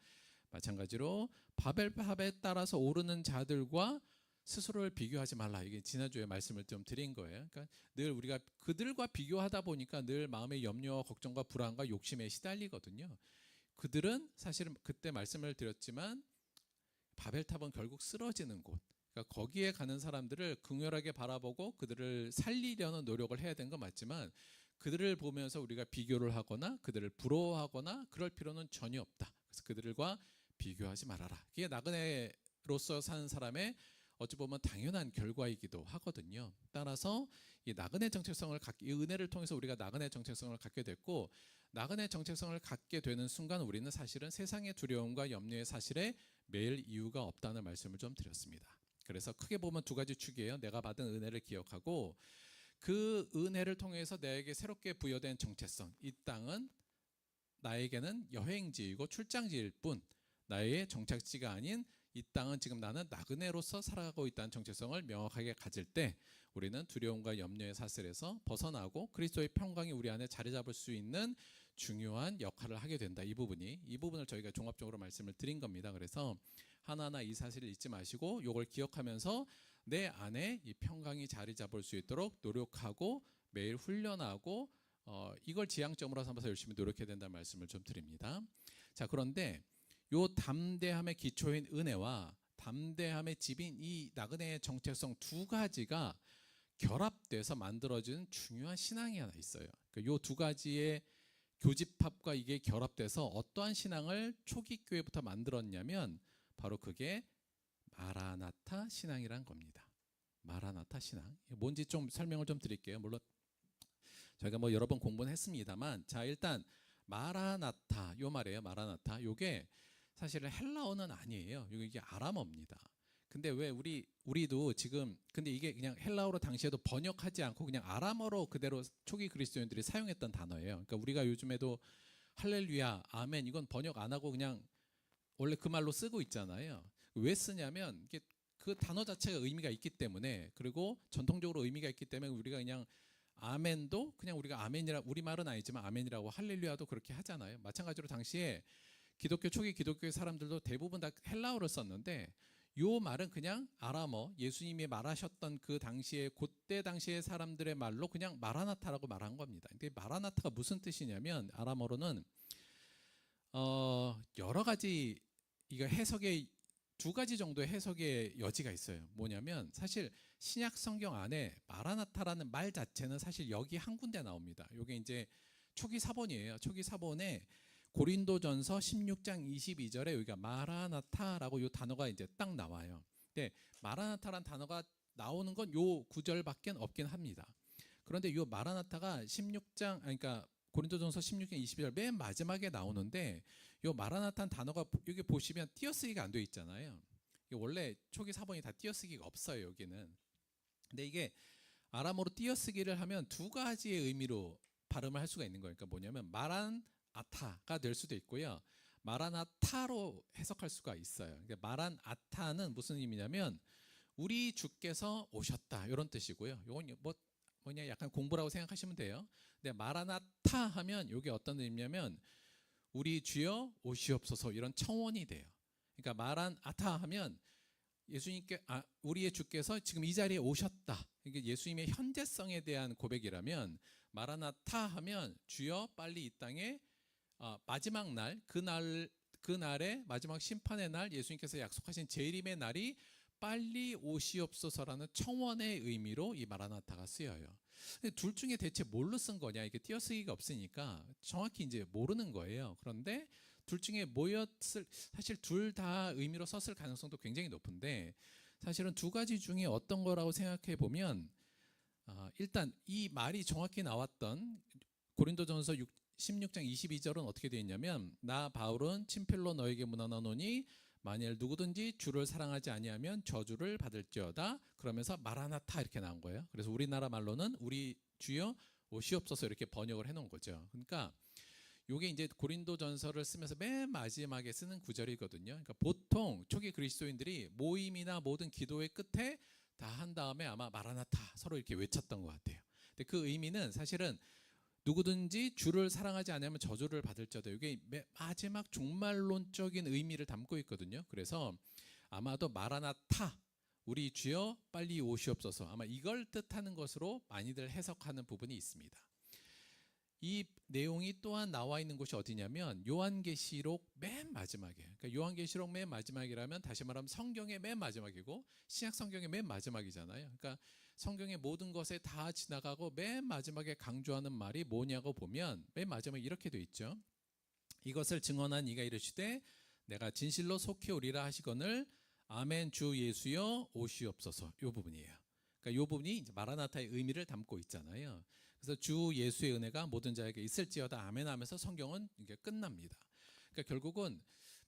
마찬가지로 바벨탑에 따라서 오르는 자들과 스스로를 비교하지 말라. 이게 지난주에 말씀을 좀 드린 거예요. 그러니까 늘 우리가 그들과 비교하다 보니까 늘 마음의 염려와 걱정과 불안과 욕심에 시달리거든요. 그들은 사실은 그때 말씀을 드렸지만 바벨탑은 결국 쓰러지는 곳. 그러니까 거기에 가는 사람들을 긍휼하게 바라보고 그들을 살리려는 노력을 해야 되는 건 맞지만 그들을 보면서 우리가 비교를 하거나 그들을 부러워하거나 그럴 필요는 전혀 없다. 그래서 그들과 비교하지 말아라. 이게 나그네로서 사는 사람의 어찌 보면 당연한 결과이기도 하거든요. 따라서 이 나그네 정체성을 이 은혜를 통해서 우리가 나그네 정체성을 갖게 됐고, 나그네 정체성을 갖게 되는 순간 우리는 사실은 세상의 두려움과 염려의 사실에 매일 이유가 없다는 말씀을 좀 드렸습니다. 그래서 크게 보면 두 가지 축이에요. 내가 받은 은혜를 기억하고 그 은혜를 통해서 내게 새롭게 부여된 정체성. 이 땅은 나에게는 여행지이고 출장지일 뿐 나의 정착지가 아닌 이 땅은 지금 나는 나그네로서 살아가고 있다는 정체성을 명확하게 가질 때 우리는 두려움과 염려의 사슬에서 벗어나고 그리스도의 평강이 우리 안에 자리 잡을 수 있는 중요한 역할을 하게 된다. 이 부분을 저희가 종합적으로 말씀을 드린 겁니다. 그래서 하나하나 이 사실을 잊지 마시고 이걸 기억하면서 내 안에 이 평강이 자리 잡을 수 있도록 노력하고 매일 훈련하고 이걸 지향점으로 삼아서 열심히 노력해야 된다는 말씀을 좀 드립니다. 자, 그런데 요 담대함의 기초인 은혜와 담대함의 집인 이 나그네의 정체성 두 가지가 결합돼서 만들어진 중요한 신앙이 하나 있어요. 요 두 가지의 교집합과 이게 결합돼서 어떠한 신앙을 초기 교회부터 만들었냐면 바로 그게 마라나타 신앙이란 겁니다. 마라나타 신앙. 뭔지 좀 설명을 좀 드릴게요. 물론 저희가 뭐 여러 번 공부는 했습니다만, 자, 일단 마라나타 요 말이에요. 마라나타. 요게 사실은 헬라어는 아니에요. 이게 아람어입니다. 근데 왜 우리도 지금 근데 이게 그냥 헬라어로 당시에도 번역하지 않고 그냥 아람어로 그대로 초기 그리스도인들이 사용했던 단어예요. 그러니까 우리가 요즘에도 할렐루야, 아멘 이건 번역 안 하고 그냥 원래 그 말로 쓰고 있잖아요. 왜 쓰냐면 이게 그 단어 자체가 의미가 있기 때문에, 그리고 전통적으로 의미가 있기 때문에 우리가 그냥 아멘도 그냥 우리가 아멘이라 우리말은 아니지만 아멘이라고 할렐루야도 그렇게 하잖아요. 마찬가지로 당시에 초기 기독교의 사람들도 대부분 다 헬라어를 썼는데 요 말은 그냥 아람어, 예수님이 말하셨던 그 당시에 그때 당시의 사람들의 말로 그냥 마라나타라고 말한 겁니다. 근데 마라나타가 무슨 뜻이냐면 아람어로는 여러 가지 이거 해석의 두 가지 정도의 해석의 여지가 있어요. 뭐냐면 사실 신약 성경 안에 마라나타라는 말 자체는 사실 여기 한 군데 나옵니다. 이게 이제 초기 사본이에요. 초기 사본에 고린도전서 16장 22절에 여기가 마라나타라고 요 단어가 이제 딱 나와요. 근데 마라나타라는 단어가 나오는 건 요 구절밖에 없긴 합니다. 그런데 요 마라나타가 16장 그러니까 고린도전서 16장 22절 맨 마지막에 나오는데 요 마라나타는 단어가 여기 보시면 띄어쓰기가 안 돼 있잖아요. 이게 원래 초기 사본이 다 띄어쓰기가 없어요, 여기는. 근데 이게 아람어로 띄어쓰기를 하면 두 가지의 의미로 발음을 할 수가 있는 거예요. 그러니까 뭐냐면 마란아타가 될 수도 있고요. 마라나타로 해석할 수가 있어요. 그러니까 마란아타는 무슨 의미냐면 우리 주께서 오셨다 이런 뜻이고요. 이건 뭐냐 약간 공부라고 생각하시면 돼요. 근데 마라나타 하면 이게 어떤 의미냐면 우리 주여 오시옵소서 이런 청원이 돼요. 그러니까 마라나타 하면 예수님께 우리의 주께서 지금 이 자리에 오셨다. 이게 예수님의 현재성에 대한 고백이라면 마라나타 하면 주여 빨리 이 땅에 마지막 날 그날의 마지막 심판의 날 예수님께서 약속하신 재림의 날이 빨리 오시옵소서라는 청원의 의미로 이 마라나타가 쓰여요. 근데 둘 중에 대체 뭘로 쓴 거냐? 이게 띄어쓰기가 없으니까 정확히 이제 모르는 거예요. 그런데 둘 중에 사실 둘 다 의미로 썼을 가능성도 굉장히 높은데 사실은 두 가지 중에 어떤 거라고 생각해 보면 일단 이 말이 정확히 나왔던 고린도전서 16장 22절은 어떻게 되어 있냐면 나 바울은 친필로 너에게 문안하노니 만일 누구든지 주를 사랑하지 아니하면 저주를 받을지어다. 그러면서 마라나타 이렇게 나온 거예요. 그래서 우리나라 말로는 우리 주여 오시옵소서 이렇게 번역을 해놓은 거죠. 그러니까 이게 이제 고린도전서를 쓰면서 맨 마지막에 쓰는 구절이거든요. 그러니까 보통 초기 그리스도인들이 모임이나 모든 기도의 끝에 다 한 다음에 아마 마라나타 서로 이렇게 외쳤던 것 같아요. 근데 그 의미는 사실은 누구든지 주를 사랑하지 않으면 저주를 받을지어다. 이게 마지막 종말론적인 의미를 담고 있거든요. 그래서 아마도 마라나타 우리 주여 빨리 오시옵소서 아마 이걸 뜻하는 것으로 많이들 해석하는 부분이 있습니다. 이 내용이 또한 나와 있는 곳이 어디냐면 요한계시록 맨 마지막에. 그러니까 요한계시록 맨 마지막이라면 다시 말하면 성경의 맨 마지막이고 신약 성경의 맨 마지막이잖아요. 그러니까 성경의 모든 것에 다 지나가고 맨 마지막에 강조하는 말이 뭐냐고 보면 맨 마지막에 이렇게 돼 있죠. 이것을 증언한 이가 이르시되 내가 진실로 속히 오리라 하시거늘 아멘 주 예수여 오시옵소서. 이 부분이에요. 그러니까 이 부분이 이제 마라나타의 의미를 담고 있잖아요. 그래서 주 예수의 은혜가 모든 자에게 있을지어다 아멘 하면서 성경은 이게 끝납니다. 그러니까 결국은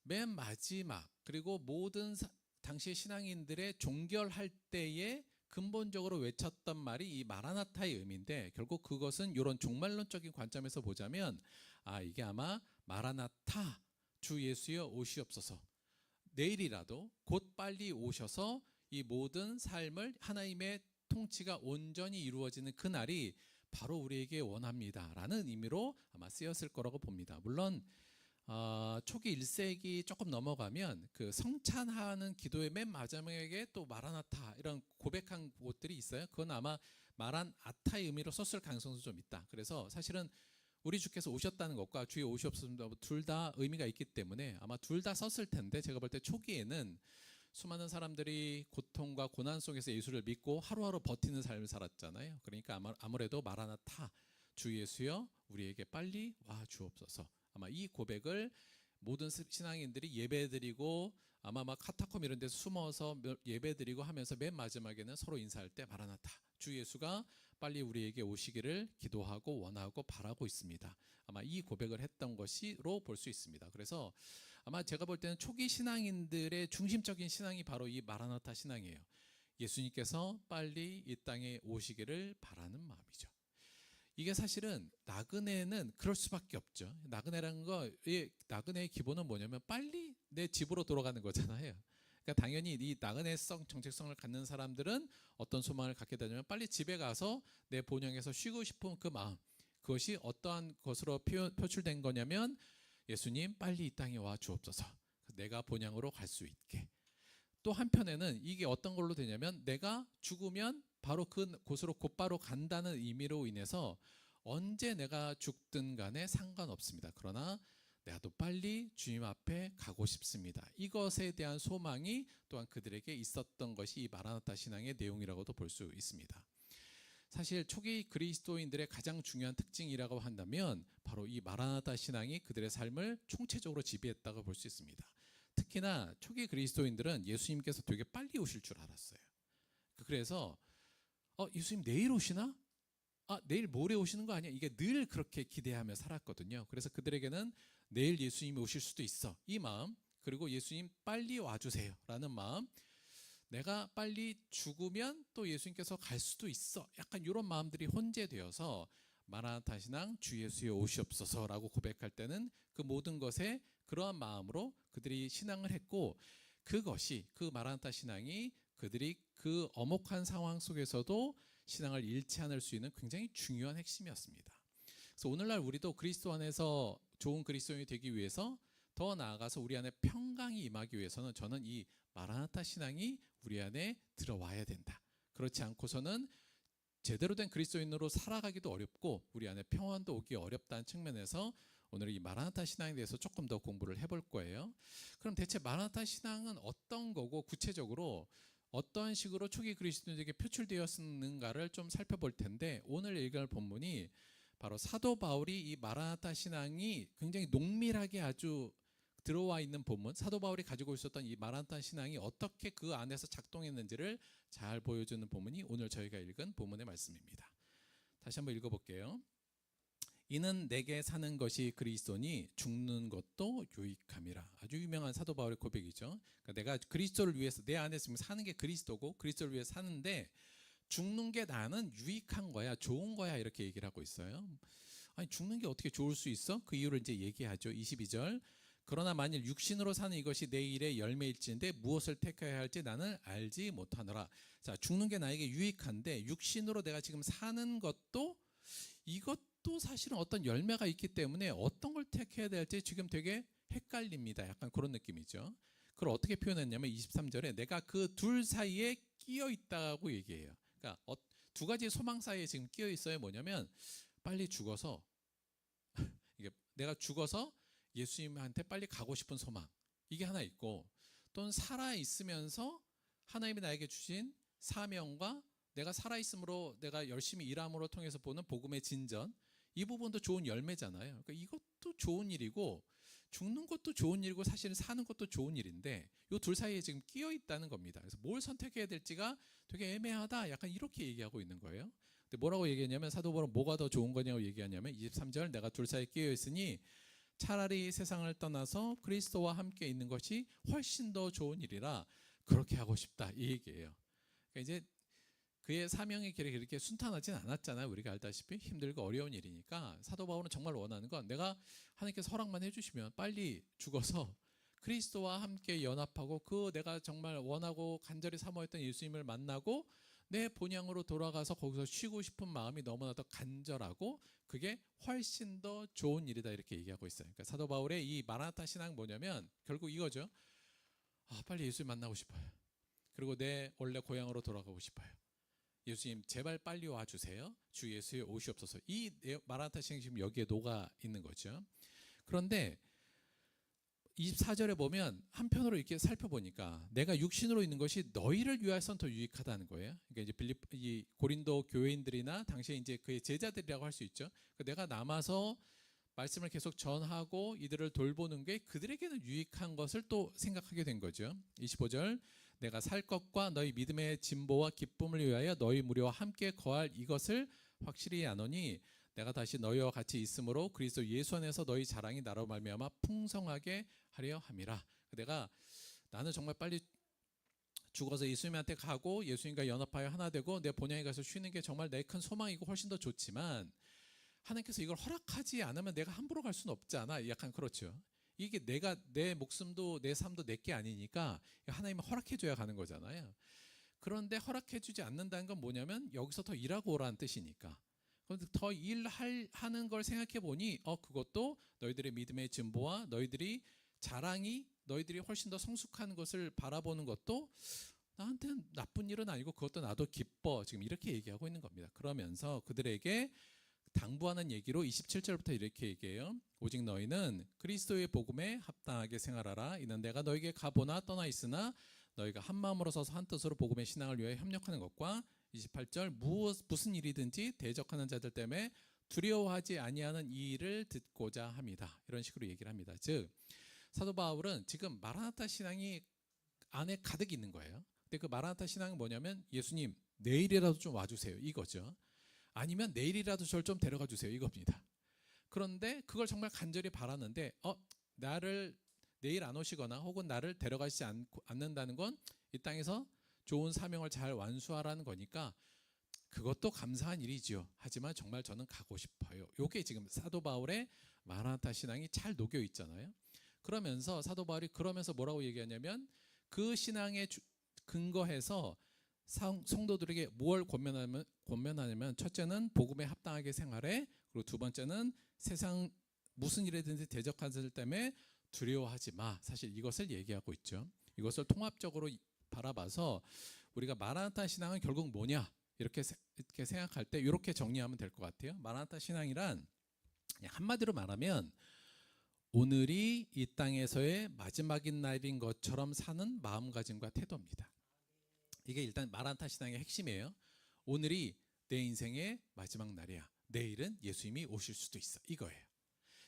맨 마지막 그리고 모든 당시 신앙인들의 종결할 때에 근본적으로 외쳤던 말이 이 마라나타의 의미인데 결국 그것은 이런 종말론적인 관점에서 보자면 이게 아마 마라나타 주 예수여 오시옵소서 내일이라도 곧 빨리 오셔서 이 모든 삶을 하나님의 통치가 온전히 이루어지는 그날이 바로 우리에게 원합니다라는 의미로 아마 쓰였을 거라고 봅니다. 물론 초기 1세기 조금 넘어가면 그 성찬하는 기도의 맨 마지막에 또 마라나타 이런 고백한 곳들이 있어요. 그건 아마 마라나타의 의미로 썼을 가능성도 좀 있다. 그래서 사실은 우리 주께서 오셨다는 것과 주의 오시옵소서 둘 다 의미가 있기 때문에 아마 둘 다 썼을 텐데 제가 볼 때 초기에는 수많은 사람들이 고통과 고난 속에서 예수를 믿고 하루하루 버티는 삶을 살았잖아요. 그러니까 아무래도 마라나타 주 예수여 우리에게 빨리 와 주옵소서. 아마 이 고백을 모든 신앙인들이 예배드리고 아마 막 카타콤 이런 데서 숨어서 예배드리고 하면서 맨 마지막에는 서로 인사할 때 마라나타 주 예수가 빨리 우리에게 오시기를 기도하고 원하고 바라고 있습니다. 아마 이 고백을 했던 것으로 볼 수 있습니다. 그래서 아마 제가 볼 때는 초기 신앙인들의 중심적인 신앙이 바로 이 마라나타 신앙이에요. 예수님께서 빨리 이 땅에 오시기를 바라는 마음이죠. 이게 사실은 나그네는 그럴 수밖에 없죠. 나그네라는 나그네의 기본은 뭐냐면 빨리 내 집으로 돌아가는 거잖아요. 그러니까 당연히 이 나그네성 정체성을 갖는 사람들은 어떤 소망을 갖게 되냐면 빨리 집에 가서 내 본향에서 쉬고 싶은 그 마음, 그것이 어떠한 것으로 표출된 거냐면 예수님 빨리 이 땅에 와 주옵소서. 내가 본향으로 갈 수 있게. 또 한편에는 이게 어떤 걸로 되냐면 내가 죽으면 바로 그 곳으로 곧바로 간다는 의미로 인해서 언제 내가 죽든 간에 상관없습니다. 그러나 나도 빨리 주님 앞에 가고 싶습니다. 이것에 대한 소망이 또한 그들에게 있었던 것이 이 마라나타 신앙의 내용이라고도 볼 수 있습니다. 사실 초기 그리스도인들의 가장 중요한 특징이라고 한다면 바로 이 마라나타 신앙이 그들의 삶을 총체적으로 지배했다고 볼 수 있습니다. 특히나 초기 그리스도인들은 예수님께서 되게 빨리 오실 줄 알았어요. 그래서 예수님 내일 오시나? 내일 모레 오시는 거 아니야? 이게 늘 그렇게 기대하며 살았거든요. 그래서 그들에게는 내일 예수님이 오실 수도 있어. 이 마음, 그리고 예수님 빨리 와주세요 라는 마음, 내가 빨리 죽으면 또 예수님께서 갈 수도 있어. 약간 이런 마음들이 혼재되어서 마라나타 신앙 주 예수여 오시옵소서라고 고백할 때는 그 모든 것에 그러한 마음으로 그들이 신앙을 했고 그것이 그 마라나타 신앙이 그들이 그 엄혹한 상황 속에서도 신앙을 잃지 않을 수 있는 굉장히 중요한 핵심이었습니다. 그래서 오늘날 우리도 그리스도 안에서 좋은 그리스도인이 되기 위해서 더 나아가서 우리 안에 평강이 임하기 위해서는 저는 이 마라나타 신앙이 우리 안에 들어와야 된다. 그렇지 않고서는 제대로 된 그리스도인으로 살아가기도 어렵고 우리 안에 평안도 오기 어렵다는 측면에서 오늘 이 마라나타 신앙에 대해서 조금 더 공부를 해볼 거예요. 그럼 대체 마라나타 신앙은 어떤 거고 구체적으로 어떤 식으로 초기 그리스도인에게 표출되었는가를 좀 살펴볼 텐데 오늘 읽을 본문이 바로 사도 바울이 이 마라나타 신앙이 굉장히 농밀하게 아주 들어와 있는 본문, 사도 바울이 가지고 있었던 이 마라나타 신앙이 어떻게 그 안에서 작동했는지를 잘 보여주는 본문이 오늘 저희가 읽은 본문의 말씀입니다. 다시 한번 읽어볼게요. 이는 내게 사는 것이 그리스도니 죽는 것도 유익함이라. 아주 유명한 사도 바울의 고백이죠. 그러니까 내가 그리스도를 위해서 내 안에 지금 사는 게 그리스도고 그리스도를 위해서 사는데 죽는 게 나는 유익한 거야, 좋은 거야 이렇게 얘기를 하고 있어요. 아니 죽는 게 어떻게 좋을 수 있어? 그 이유를 이제 얘기하죠. 22절. 그러나 만일 육신으로 사는 이것이 내 일의 열매일지인데 무엇을 택해야 할지 나는 알지 못하노라. 자, 죽는 게 나에게 유익한데 육신으로 내가 지금 사는 것도 이것도 사실은 어떤 열매가 있기 때문에 어떤 걸 택해야 될지 지금 되게 헷갈립니다. 약간 그런 느낌이죠. 그걸 어떻게 표현했냐면 23절에 내가 그 둘 사이에 끼어 있다고 얘기해요. 그러니까 두 가지 소망 사이에 지금 끼어 있어요. 뭐냐면 빨리 죽어서 이게 내가 죽어서 예수님한테 빨리 가고 싶은 소망 이게 하나 있고 또는 살아 있으면서 하나님이 나에게 주신 사명과 내가 살아 있음으로 내가 열심히 일함으로 통해서 보는 복음의 진전 이 부분도 좋은 열매잖아요. 그러니까 이것도 좋은 일이고 죽는 것도 좋은 일이고 사실은 사는 것도 좋은 일인데 이 둘 사이에 지금 끼어 있다는 겁니다. 그래서 뭘 선택해야 될지가 되게 애매하다 약간 이렇게 얘기하고 있는 거예요. 근데 뭐라고 얘기했냐면 사도 바울은 뭐가 더 좋은 거냐고 얘기하냐면 23절 내가 둘 사이에 끼어 있으니 차라리 세상을 떠나서 그리스도와 함께 있는 것이 훨씬 더 좋은 일이라 그렇게 하고 싶다 이 얘기예요. 그러니까 이제 그의 사명의 길이 그렇게 순탄하진 않았잖아요. 우리가 알다시피 힘들고 어려운 일이니까 사도 바울은 정말 원하는 건 내가 하나님께서 허락만 해주시면 빨리 죽어서 그리스도와 함께 연합하고 그 내가 정말 원하고 간절히 사모했던 예수님을 만나고 내 본향으로 돌아가서 거기서 쉬고 싶은 마음이 너무나도 간절하고 그게 훨씬 더 좋은 일이다 이렇게 얘기하고 있어요. 그러니까 사도 바울의 이 마라나타 신앙 뭐냐면 결국 이거죠. 빨리 예수님 만나고 싶어요. 그리고 내 원래 고향으로 돌아가고 싶어요. 예수님 제발 빨리 와주세요. 주 예수의 오시옵소서. 이 마라나타 신앙이 지금 여기에 녹아 있는 거죠. 그런데 24절에 보면 한편으로 이렇게 살펴보니까 내가 육신으로 있는 것이 너희를 위해서는 더 유익하다는 거예요. 그러니까 이제 이 고린도 교인들이나 당시에 이제 그의 제자들이라고 할 수 있죠. 내가 남아서 말씀을 계속 전하고 이들을 돌보는 게 그들에게는 유익한 것을 또 생각하게 된 거죠. 25절 내가 살 것과 너희 믿음의 진보와 기쁨을 위하여 너희 무리와 함께 거할 이것을 확실히 아노니 내가 다시 너희와 같이 있으므로 그리스도 예수 안에서 너희 자랑이 나로 말미암아 풍성하게 하려 함이라. 나는 정말 빨리 죽어서 예수님한테 가고 예수님과 연합하여 하나 되고 내 본향에 가서 쉬는 게 정말 내 큰 소망이고 훨씬 더 좋지만 하나님께서 이걸 허락하지 않으면 내가 함부로 갈 수는 없잖아. 약간 그렇죠. 이게 내 목숨도 내 삶도 내게 아니니까 하나님은 허락해줘야 가는 거잖아요. 그런데 허락해주지 않는다는 건 뭐냐면 여기서 더 일하고 오라는 뜻이니까. 그런데 더 일하는 걸 생각해 보니 그것도 너희들의 믿음의 진보와 너희들이 자랑이 너희들이 훨씬 더 성숙한 것을 바라보는 것도 나한테는 나쁜 일은 아니고 그것도 나도 기뻐. 지금 이렇게 얘기하고 있는 겁니다. 그러면서 그들에게 당부하는 얘기로 27절부터 이렇게 얘기해요. 오직 너희는 그리스도의 복음에 합당하게 생활하라. 이는 내가 너에게 가보나 떠나 있으나 너희가 한 마음으로 서서 한 뜻으로 복음의 신앙을 위하여 협력하는 것과 28절 무슨 일이든지 대적하는 자들 때문에 두려워하지 아니하는 이 일을 듣고자 합니다. 이런 식으로 얘기를 합니다. 즉 사도 바울은 지금 마라나타 신앙이 안에 가득 있는 거예요. 근데 그 마라나타 신앙은 뭐냐면 예수님 내일이라도 좀 와주세요 이거죠. 아니면 내일이라도 저를 좀 데려가 주세요 이겁니다. 그런데 그걸 정말 간절히 바라는데 나를 내일 안 오시거나 혹은 나를 데려가지 않는다는 건 이 땅에서 좋은 사명을 잘 완수하라는 거니까 그것도 감사한 일이지요. 하지만 정말 저는 가고 싶어요. 이게 지금 사도 바울의 마라나타 신앙이 잘 녹여 있잖아요. 그러면서 사도 바울이 그러면서 뭐라고 얘기하냐면 그 신앙에 근거해서 성도들에게 뭘 권면하냐면 첫째는 복음에 합당하게 생활해. 그리고 두 번째는 세상 무슨 일에든지 대적하실 때문에 두려워하지 마. 사실 이것을 얘기하고 있죠. 이것을 통합적으로 바라봐서 우리가 마라나타 신앙은 결국 뭐냐 이렇게 생각할 때 이렇게 정리하면 될 것 같아요. 마라나타 신앙이란 그냥 한마디로 말하면 오늘이 이 땅에서의 마지막인 날인 것처럼 사는 마음가짐과 태도입니다. 이게 일단 마라나타 신앙의 핵심이에요. 오늘이 내 인생의 마지막 날이야. 내일은 예수님이 오실 수도 있어. 이거예요.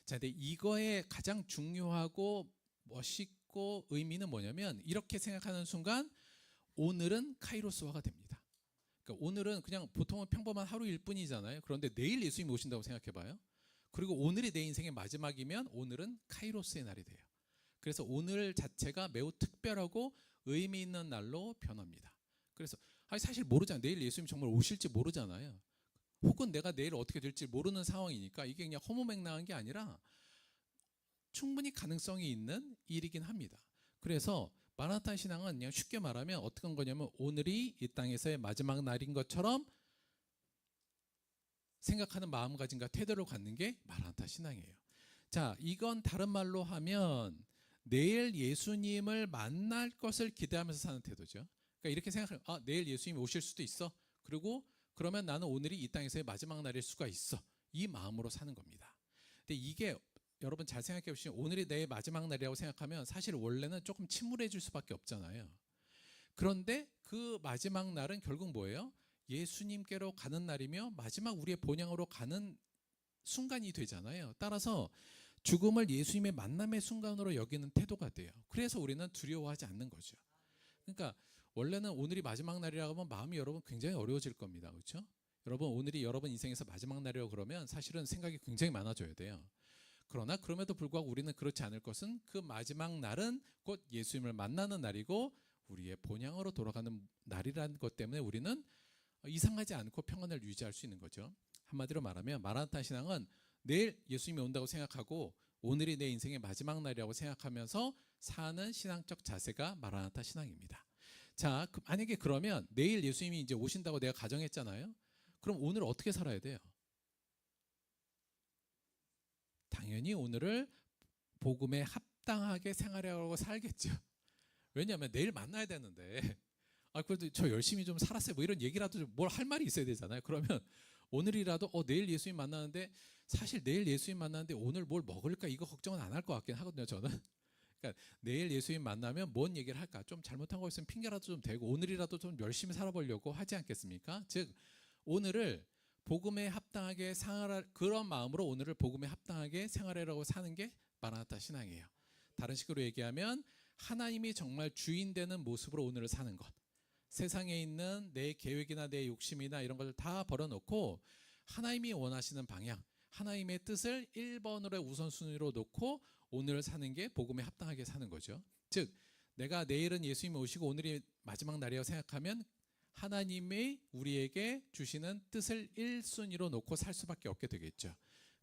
자, 근데 이거의 가장 중요하고 멋있고 의미는 뭐냐면 이렇게 생각하는 순간 오늘은 카이로스화가 됩니다. 그러니까 오늘은 그냥 보통은 평범한 하루일 뿐이잖아요. 그런데 내일 예수님이 오신다고 생각해봐요. 그리고 오늘이 내 인생의 마지막이면 오늘은 카이로스의 날이 돼요. 그래서 오늘 자체가 매우 특별하고 의미 있는 날로 변합니다. 그래서 사실 모르잖아요. 내일 예수님 정말 오실지 모르잖아요. 혹은 내가 내일 어떻게 될지 모르는 상황이니까 이게 그냥 허무맹랑한 게 아니라 충분히 가능성이 있는 일이긴 합니다. 그래서 마라나타 신앙은 그냥 쉽게 말하면 어떤 거냐면 오늘이 이 땅에서의 마지막 날인 것처럼 생각하는 마음가짐과 태도를 갖는 게 마라나타 신앙이에요. 자, 이건 다른 말로 하면 내일 예수님을 만날 것을 기대하면서 사는 태도죠. 그러니까 이렇게 생각하면 내일 예수님이 오실 수도 있어. 그리고 그러면 나는 오늘이 이 땅에서의 마지막 날일 수가 있어. 이 마음으로 사는 겁니다. 근데 이게 여러분 잘 생각해 보시면 오늘이 내 마지막 날이라고 생각하면 사실 원래는 조금 침울해질 수밖에 없잖아요. 그런데 그 마지막 날은 결국 뭐예요? 예수님께로 가는 날이며 마지막 우리의 본향으로 가는 순간이 되잖아요. 따라서 죽음을 예수님의 만남의 순간으로 여기는 태도가 돼요. 그래서 우리는 두려워하지 않는 거죠. 그러니까 원래는 오늘이 마지막 날이라고 하면 마음이 여러분 굉장히 어려워질 겁니다. 그렇죠? 여러분 오늘이 여러분 인생에서 마지막 날이라고 그러면 사실은 생각이 굉장히 많아져야 돼요. 그러나 그럼에도 불구하고 우리는 그렇지 않을 것은 그 마지막 날은 곧 예수님을 만나는 날이고 우리의 본향으로 돌아가는 날이라는 것 때문에 우리는 이상하지 않고 평안을 유지할 수 있는 거죠. 한마디로 말하면 마라나타 신앙은 내일 예수님이 온다고 생각하고 오늘이 내 인생의 마지막 날이라고 생각하면서 사는 신앙적 자세가 마라나타 신앙입니다. 자, 만약에 그러면 내일 예수님이 이제 오신다고 내가 가정했잖아요. 그럼 오늘 어떻게 살아야 돼요? 당연히 오늘을 복음에 합당하게 생활하려고 살겠죠. 왜냐하면 내일 만나야 되는데 그래도 저 열심히 좀 살았어요. 뭐 이런 얘기라도 뭘 할 말이 있어야 되잖아요. 그러면 오늘이라도 내일 예수님 만나는데 사실 내일 예수님 만나는데 오늘 뭘 먹을까 이거 걱정은 안 할 것 같긴 하거든요. 저는. 그러니까 내일 예수님 만나면 뭔 얘기를 할까? 좀 잘못한 거 있으면 핑계라도 좀 대고 오늘이라도 좀 열심히 살아보려고 하지 않겠습니까? 즉 오늘을 복음에 합당하게 생활할 그런 마음으로 오늘을 복음에 합당하게 생활하려고 사는 게 마라나타 신앙이에요. 다른 식으로 얘기하면 하나님이 정말 주인 되는 모습으로 오늘을 사는 것. 세상에 있는 내 계획이나 내 욕심이나 이런 걸 다 버려놓고 하나님이 원하시는 방향, 하나님의 뜻을 1번으로 우선순위로 놓고 오늘을 사는 게 복음에 합당하게 사는 거죠. 즉 내가 내일은 예수님이 오시고 오늘이 마지막 날이라고 생각하면 하나님이 우리에게 주시는 뜻을 1순위로 놓고 살 수밖에 없게 되겠죠.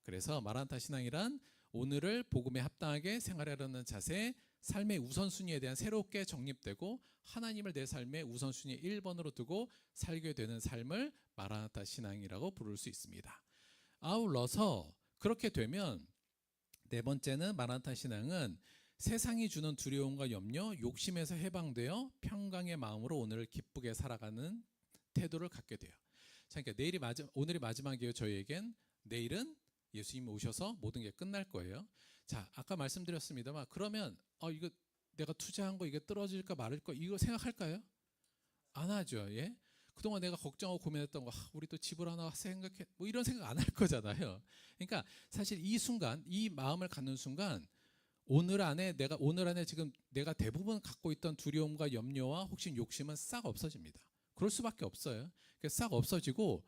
그래서 마라나타 신앙이란 오늘을 복음에 합당하게 생활하려는 자세, 삶의 우선순위에 대한 새롭게 정립되고 하나님을 내 삶의 우선순위 1번으로 두고 살게 되는 삶을 마라나타 신앙이라고 부를 수 있습니다. 아울러서 그렇게 되면 네 번째는 마라나타 신앙은 세상이 주는 두려움과 염려, 욕심에서 해방되어 평강의 마음으로 오늘을 기쁘게 살아가는 태도를 갖게 돼요. 자, 그러니까 오늘이 마지막이에요. 저희에겐 내일은 예수님이 오셔서 모든 게 끝날 거예요. 자, 아까 말씀드렸습니다만 그러면 이거 내가 투자한 거 이게 떨어질까 말을까 이거 생각할까요? 안 하죠. 예? 그동안 내가 걱정하고 고민했던 거 우리 또 집을 하나 생각해 뭐 이런 생각 안 할 거잖아요. 그러니까 사실 이 순간 이 마음을 갖는 순간 오늘 안에 지금 내가 대부분 갖고 있던 두려움과 염려와 혹시 욕심은 싹 없어집니다. 그럴 수밖에 없어요. 싹 없어지고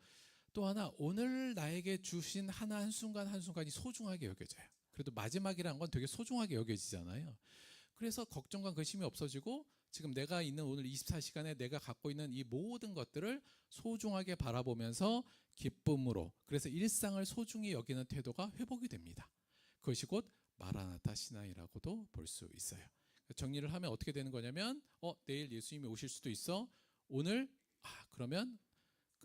또 하나 오늘 나에게 주신 하나 한순간 한순간이 소중하게 여겨져요. 그래도 마지막이라는 건 되게 소중하게 여겨지잖아요. 그래서 걱정과 근심이 없어지고 지금 내가 있는 오늘 24시간에 내가 갖고 있는 이 모든 것들을 소중하게 바라보면서 기쁨으로 그래서 일상을 소중히 여기는 태도가 회복이 됩니다. 그것이 곧 마라나타 신앙이라고도 볼 수 있어요. 정리를 하면 어떻게 되는 거냐면 내일 예수님이 오실 수도 있어. 오늘 그러면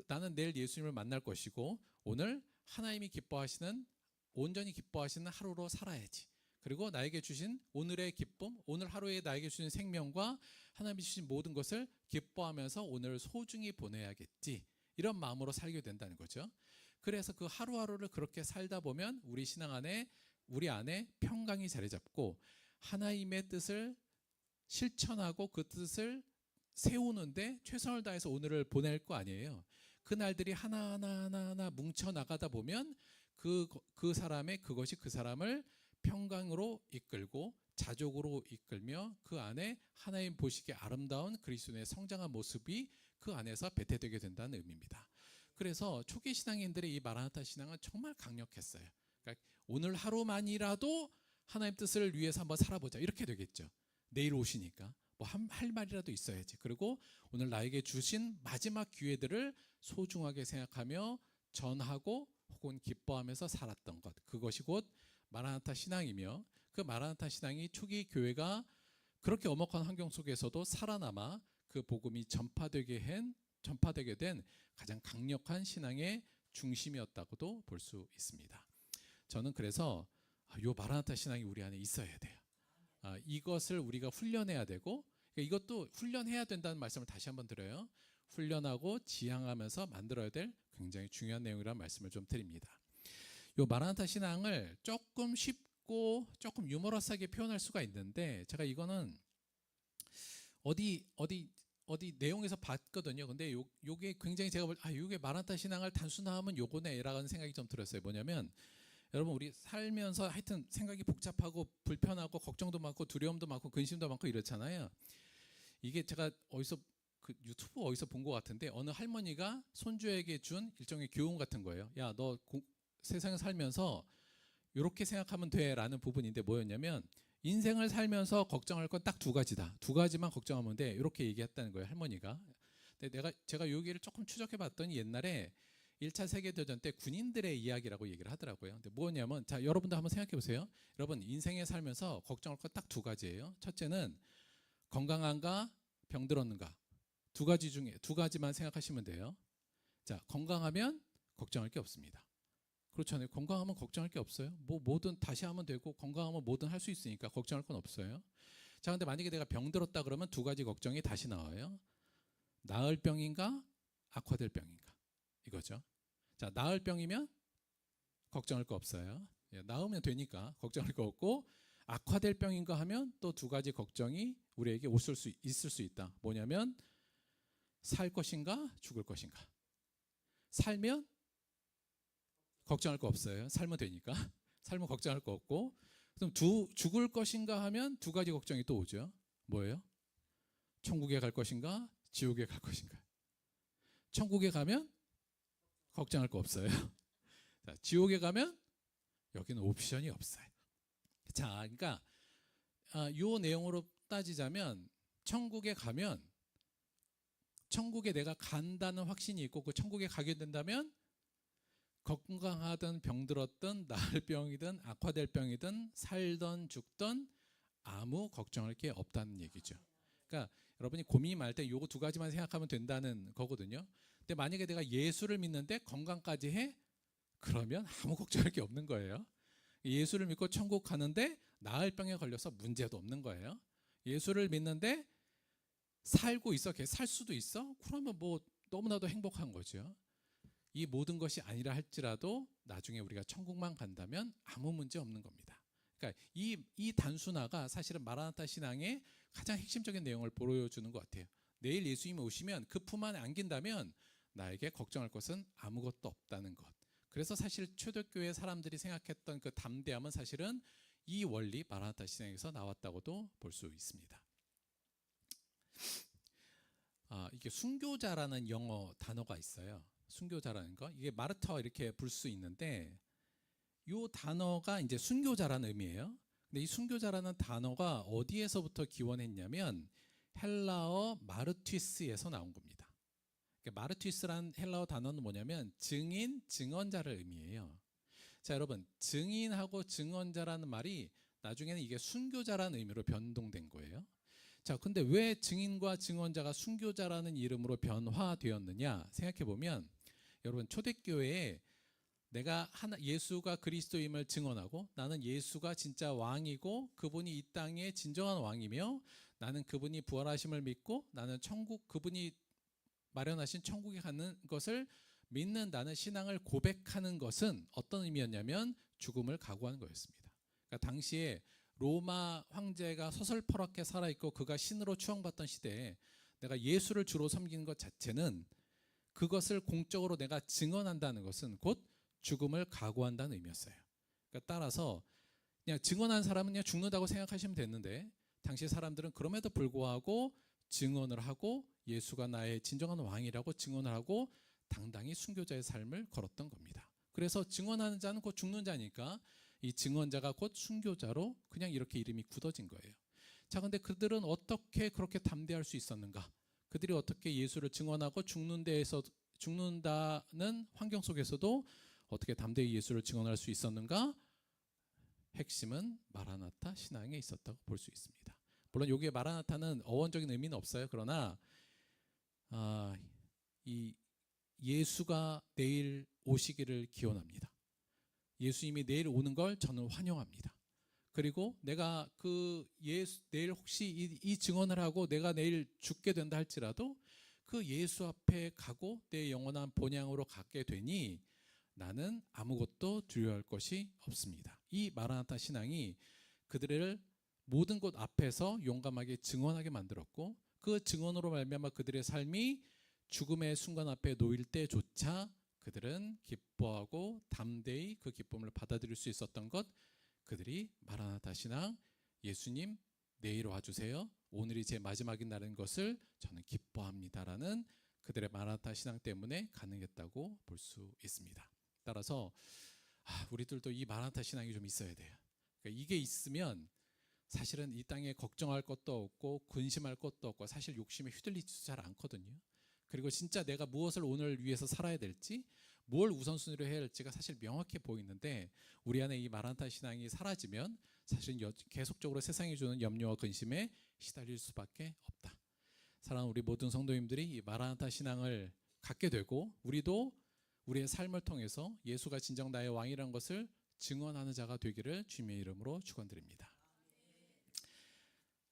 나는 내일 예수님을 만날 것이고 오늘 하나님이 기뻐하시는 온전히 기뻐하시는 하루로 살아야지. 그리고 나에게 주신 오늘의 기쁨, 오늘 하루에 나에게 주신 생명과 하나님이 주신 모든 것을 기뻐하면서 오늘 소중히 보내야겠지. 이런 마음으로 살게 된다는 거죠. 그래서 그 하루하루를 그렇게 살다 보면 우리 안에 평강이 자리 잡고 하나님의 뜻을 실천하고 그 뜻을 세우는데 최선을 다해서 오늘을 보낼 거 아니에요. 그 날들이 하나하나 뭉쳐 나가다 보면 그것이 그 사람을 평강으로 이끌고 자족으로 이끌며 그 안에 하나님 보시기에 아름다운 그리스도의 성장한 모습이 그 안에서 배태되게 된다는 의미입니다. 그래서 초기 신앙인들의 이 마라나타 신앙은 정말 강력했어요. 그러니까 오늘 하루만이라도 하나님 뜻을 위해서 한번 살아보자 이렇게 되겠죠. 내일 오시니까 뭐 할 말이라도 있어야지. 그리고 오늘 나에게 주신 마지막 기회들을 소중하게 생각하며 전하고 혹은 기뻐하면서 살았던 것, 그것이 곧 마라나타 신앙이며, 그 마라나타 신앙이 초기 교회가 그렇게 엄혹한 환경 속에서도 살아남아 그 복음이 전파되게 된 가장 강력한 신앙의 중심이었다고도 볼 수 있습니다. 저는 그래서 이 마라나타 신앙이 우리 안에 있어야 돼요. 이것을 우리가 훈련해야 되고, 이것도 훈련해야 된다는 말씀을 다시 한번 드려요. 훈련하고 지향하면서 만들어야 될 굉장히 중요한 내용이라는 말씀을 좀 드립니다. 이 마라나타 신앙을 조금 쉽고 조금 유머러스하게 표현할 수가 있는데, 제가 이거는 어디 내용에서 봤거든요. 근데 요게 굉장히 제가 요게 마라나타 신앙을 단순화하면 요거네라는 생각이 좀 들었어요. 뭐냐면, 여러분 우리 살면서 하여튼 생각이 복잡하고 불편하고 걱정도 많고 두려움도 많고 근심도 많고 이렇잖아요. 이게 제가 유튜브 어디서 본 것 같은데, 어느 할머니가 손주에게 준 일종의 교훈 같은 거예요. 야, 너 세상에 살면서 이렇게 생각하면 돼라는 부분인데, 뭐였냐면 인생을 살면서 걱정할 건 딱 두 가지다. 두 가지만 걱정하면 돼. 이렇게 얘기했다는 거예요, 할머니가. 근데 제가 여기를 조금 추적해 봤더니 옛날에 1차 세계대전 때 군인들의 이야기라고 얘기를 하더라고요. 근데 뭐냐면, 자, 여러분도 한번 생각해 보세요. 여러분 인생에 살면서 걱정할 건 딱 두 가지예요. 첫째는 건강한가 병들었는가. 두 가지 중에 두 가지만 생각하시면 돼요. 자, 건강하면 걱정할 게 없습니다. 그렇잖아요. 건강하면 걱정할 게 없어요. 뭐든 다시 하면 되고, 건강하면 뭐든 할 수 있으니까 걱정할 건 없어요. 자, 근데 만약에 내가 병들었다 그러면 두 가지 걱정이 다시 나와요. 나을 병인가 악화될 병인가, 이거죠. 자, 나을 병이면 걱정할 거 없어요. 나으면 되니까 걱정할 거 없고, 악화될 병인가 하면 또 두 가지 걱정이 우리에게 있을 수 있다. 뭐냐면 살 것인가 죽을 것인가. 살면 걱정할 거 없어요. 살면 되니까. 살면 걱정할 거 없고, 그럼 죽을 것인가 하면 두 가지 걱정이 또 오죠. 뭐예요? 천국에 갈 것인가 지옥에 갈 것인가. 천국에 가면 걱정할 거 없어요. 자, 지옥에 가면 여기는 옵션이 없어요. 자, 그러니까 요 내용으로 따지자면, 천국에 가면 천국에 내가 간다는 확신이 있고 그 천국에 가게 된다면 건강하든 병들었든 나을 병이든 악화될 병이든 살던 죽던 아무 걱정할 게 없다는 얘기죠. 그러니까 여러분이 고민이 많을 때 요거 두 가지만 생각하면 된다는 거거든요. 근데 만약에 내가 예수를 믿는데 건강까지 해? 그러면 아무 걱정할 게 없는 거예요. 예수를 믿고 천국 가는데 나을 병에 걸려서 문제도 없는 거예요. 예수를 믿는데 살고 있어, 살 수도 있어? 그러면 뭐 너무나도 행복한 거죠. 이 모든 것이 아니라 할지라도 나중에 우리가 천국만 간다면 아무 문제 없는 겁니다. 그러니까 이 단순화가 사실은 마라나타 신앙의 가장 핵심적인 내용을 보여주는 것 같아요. 내일 예수님이 오시면 그 품 안에 안긴다면 나에게 걱정할 것은 아무것도 없다는 것. 그래서 사실 초대교회 사람들이 생각했던 그 담대함은 사실은 이 원리 마라나타 신앙에서 나왔다고도 볼 수 있습니다. 이게 순교자라는 영어 단어가 있어요. 순교자라는 거, 이게 마르터 이렇게 부를 수 있는데, 이 단어가 이제 순교자라는 의미예요. 근데 이 순교자라는 단어가 어디에서부터 기원했냐면 헬라어 마르튀스에서 나온 겁니다. 그러니까 마르튀스라는 헬라어 단어는 뭐냐면 증인, 증언자를 의미해요. 자, 여러분, 증인하고 증언자라는 말이 나중에는 이게 순교자라는 의미로 변동된 거예요. 자, 근데 왜 증인과 증언자가 순교자라는 이름으로 변화되었느냐 생각해 보면, 여러분 초대교회에 내가 예수가 그리스도임을 증언하고, 나는 예수가 진짜 왕이고 그분이 이 땅의 진정한 왕이며, 나는 그분이 부활하심을 믿고, 나는 천국, 그분이 마련하신 천국에 가는 것을 믿는다는 신앙을 고백하는 것은 어떤 의미였냐면 죽음을 각오하는 거였습니다. 그러니까 당시에 로마 황제가 서슬퍼렇게 살아있고 그가 신으로 추앙받던 시대에 내가 예수를 주로 섬기는 것 자체는, 그것을 공적으로 내가 증언한다는 것은 곧 죽음을 각오한다는 의미였어요. 그러니까 따라서 그냥 증언한 사람은 그냥 죽는다고 생각하시면 됐는데, 당시 사람들은 그럼에도 불구하고 증언을 하고 예수가 나의 진정한 왕이라고 증언을 하고 당당히 순교자의 삶을 걸었던 겁니다. 그래서 증언하는 자는 곧 죽는 자니까 이 증언자가 곧 순교자로 그냥 이렇게 이름이 굳어진 거예요. 자, 근데 그들은 어떻게 그렇게 담대할 수 있었는가? 그들이 어떻게 예수를 증언하고 죽는다는 환경 속에서도 어떻게 담대히 예수를 증언할 수 있었는가? 핵심은 마라나타 신앙에 있었다고 볼 수 있습니다. 물론 여기에 마라나타는 어원적인 의미는 없어요. 그러나 이 예수가 내일 오시기를 기원합니다. 예수님이 내일 오는 걸 저는 환영합니다. 그리고 내가 내일 혹시 이 증언을 하고 내가 내일 죽게 된다 할지라도 그 예수 앞에 가고 내 영원한 본향으로 가게 되니 나는 아무것도 두려워할 것이 없습니다. 이 마라나타 신앙이 그들을 모든 곳 앞에서 용감하게 증언하게 만들었고, 그 증언으로 말미암아 그들의 삶이 죽음의 순간 앞에 놓일 때조차 그들은 기뻐하고 담대히 그 기쁨을 받아들일 수 있었던 것, 그들이 마라나타 신앙, 예수님 내일 와주세요, 오늘이 제 마지막인 날인 것을 저는 기뻐합니다라는 그들의 마라나타 신앙 때문에 가능했다고 볼 수 있습니다. 따라서 우리들도 이 마라나타 신앙이 좀 있어야 돼요. 그러니까 이게 있으면 사실은 이 땅에 걱정할 것도 없고 근심할 것도 없고 사실 욕심에 휘둘리지도 잘 않거든요. 그리고 진짜 내가 무엇을 오늘 위해서 살아야 될지, 뭘 우선순위로 해야 할지가 사실 명확해 보이는데, 우리 안에 이 마라나타 신앙이 사라지면 사실은 계속적으로 세상이 주는 염려와 근심에 시달릴 수밖에 없다. 사랑하는 우리 모든 성도님들이 이 마라나타 신앙을 갖게 되고, 우리도 우리의 삶을 통해서 예수가 진정 나의 왕이라는 것을 증언하는 자가 되기를 주님의 이름으로 축원드립니다.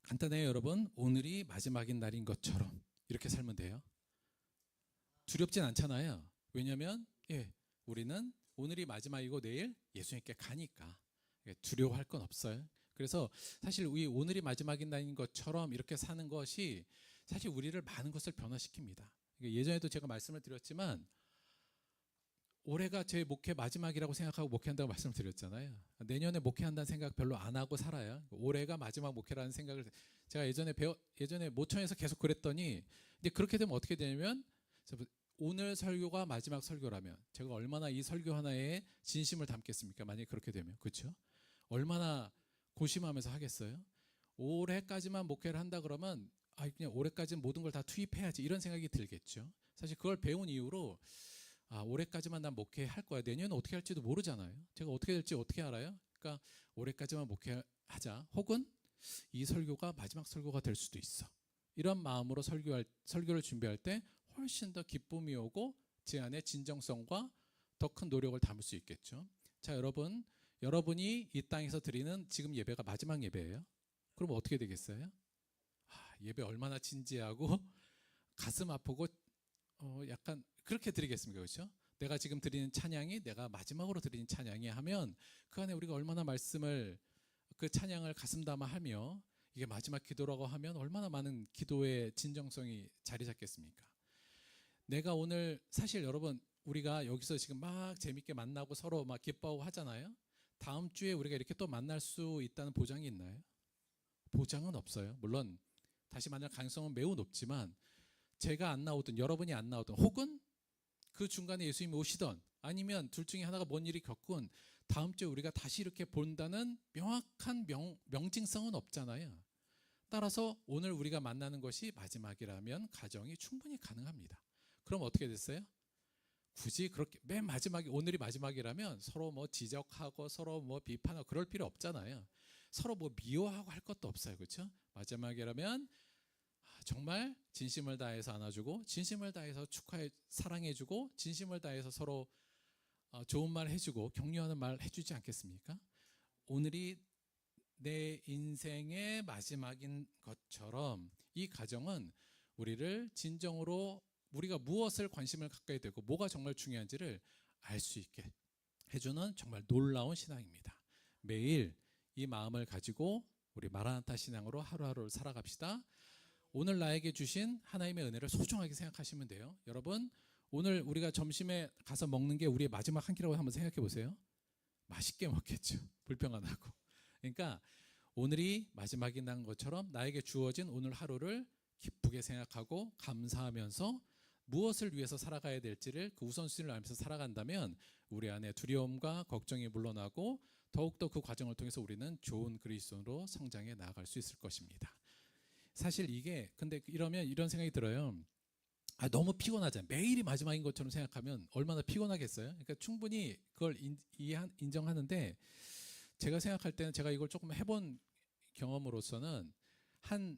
간단해요, 여러분. 오늘이 마지막인 날인 것처럼 이렇게 살면 돼요. 두렵진 않잖아요. 왜냐하면 우리는 오늘이 마지막이고 내일 예수님께 가니까 두려워할 건 없어요. 그래서 사실 오늘이 마지막인 날인 것처럼 이렇게 사는 것이 사실 우리를 많은 것을 변화시킵니다. 예전에도 제가 말씀을 드렸지만, 올해가 제 목회 마지막이라고 생각하고 목회한다고 말씀을 드렸잖아요. 내년에 목회한다는 생각 별로 안 하고 살아요. 올해가 마지막 목회라는 생각을 제가 예전에 모천에서 계속 그랬더니, 이제 그렇게 되면 어떻게 되냐면, 오늘 설교가 마지막 설교라면 제가 얼마나 이 설교 하나에 진심을 담겠습니까? 만약에 그렇게 되면, 그렇죠? 얼마나 고심하면서 하겠어요? 올해까지만 목회를 한다 그러면 그냥 올해까지는 모든 걸 다 투입해야지, 이런 생각이 들겠죠. 사실 그걸 배운 이후로 올해까지만 난 목회할 거야. 내년에 어떻게 할지도 모르잖아요. 제가 어떻게 될지 어떻게 알아요? 그러니까 올해까지만 목회하자. 혹은 이 설교가 마지막 설교가 될 수도 있어. 이런 마음으로 설교를 준비할 때 훨씬 더 기쁨이 오고 제 안에 진정성과 더 큰 노력을 담을 수 있겠죠. 자, 여러분이 이 땅에서 드리는 지금 예배가 마지막 예배예요. 그럼 어떻게 되겠어요? 예배 얼마나 진지하고 가슴 아프고 약간 그렇게 드리겠습니까? 그렇죠? 내가 지금 드리는 찬양이 내가 마지막으로 드리는 찬양이 하면 그 안에 우리가 얼마나 그 찬양을 가슴 담아 하며 이게 마지막 기도라고 하면 얼마나 많은 기도의 진정성이 자리 잡겠습니까? 내가 오늘 사실 여러분, 우리가 여기서 지금 막 재밌게 만나고 서로 막 기뻐하고 하잖아요. 다음 주에 우리가 이렇게 또 만날 수 있다는 보장이 있나요? 보장은 없어요. 물론 다시 만날 가능성은 매우 높지만, 제가 안 나오든 여러분이 안 나오든 혹은 그 중간에 예수님이 오시던 아니면 둘 중에 하나가 뭔 일이 겪은 다음 주에 우리가 다시 이렇게 본다는 명확한 명징성은 없잖아요. 따라서 오늘 우리가 만나는 것이 마지막이라면 가정이 충분히 가능합니다. 그럼 어떻게 됐어요? 굳이 그렇게 맨 마지막에 오늘이 마지막이라면 서로 뭐 지적하고 서로 뭐 비판하고 그럴 필요 없잖아요. 서로 뭐 미워하고 할 것도 없어요. 그렇죠? 마지막이라면 정말 진심을 다해서 안아주고 진심을 다해서 축하해 사랑해주고 진심을 다해서 서로 좋은 말 해주고 격려하는 말 해주지 않겠습니까? 오늘이 내 인생의 마지막인 것처럼 이 가정은 우리를 진정으로 우리가 무엇을 관심을 갖게 되고 뭐가 정말 중요한지를 알 수 있게 해주는 정말 놀라운 신앙입니다. 매일 이 마음을 가지고 우리 마라나타 신앙으로 하루하루를 살아갑시다. 오늘 나에게 주신 하나님의 은혜를 소중하게 생각하시면 돼요. 여러분, 오늘 우리가 점심에 가서 먹는 게 우리의 마지막 한 끼라고 한번 생각해 보세요. 맛있게 먹겠죠. 불평 안 하고. 그러니까 오늘이 마지막인 것처럼 나에게 주어진 오늘 하루를 기쁘게 생각하고 감사하면서 무엇을 위해서 살아가야 될지를 그 우선순위를 알면서 살아간다면 우리 안에 두려움과 걱정이 물러나고 더욱더 그 과정을 통해서 우리는 좋은 그리스도인으로 성장해 나아갈 수 있을 것입니다. 사실 이게 근데 이러면 이런 생각이 들어요. 너무 피곤하잖아요. 매일이 마지막인 것처럼 생각하면 얼마나 피곤하겠어요. 그러니까 충분히 그걸 인정하는데 제가 생각할 때는 제가 이걸 조금 해본 경험으로서는 한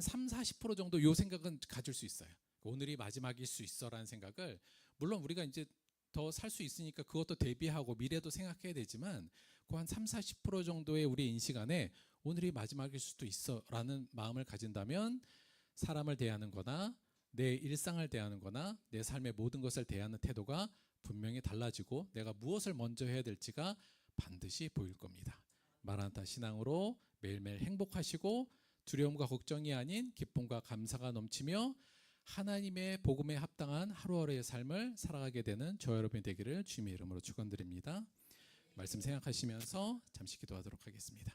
3, 40% 정도 요 생각은 가질 수 있어요. 오늘이 마지막일 수 있어라는 생각을 물론 우리가 이제 더 살 수 있으니까 그것도 대비하고 미래도 생각해야 되지만 그 한 3, 40% 정도의 우리 인식 안에 오늘이 마지막일 수도 있어라는 마음을 가진다면 사람을 대하는 거나 내 일상을 대하는 거나 내 삶의 모든 것을 대하는 태도가 분명히 달라지고 내가 무엇을 먼저 해야 될지가 반드시 보일 겁니다. 마라나타 신앙으로 매일매일 행복하시고 두려움과 걱정이 아닌 기쁨과 감사가 넘치며 하나님의 복음에 합당한 하루하루의 삶을 살아가게 되는 저 여러분이 되기를 주님의 이름으로 축원드립니다. 말씀 생각하시면서 잠시 기도하도록 하겠습니다.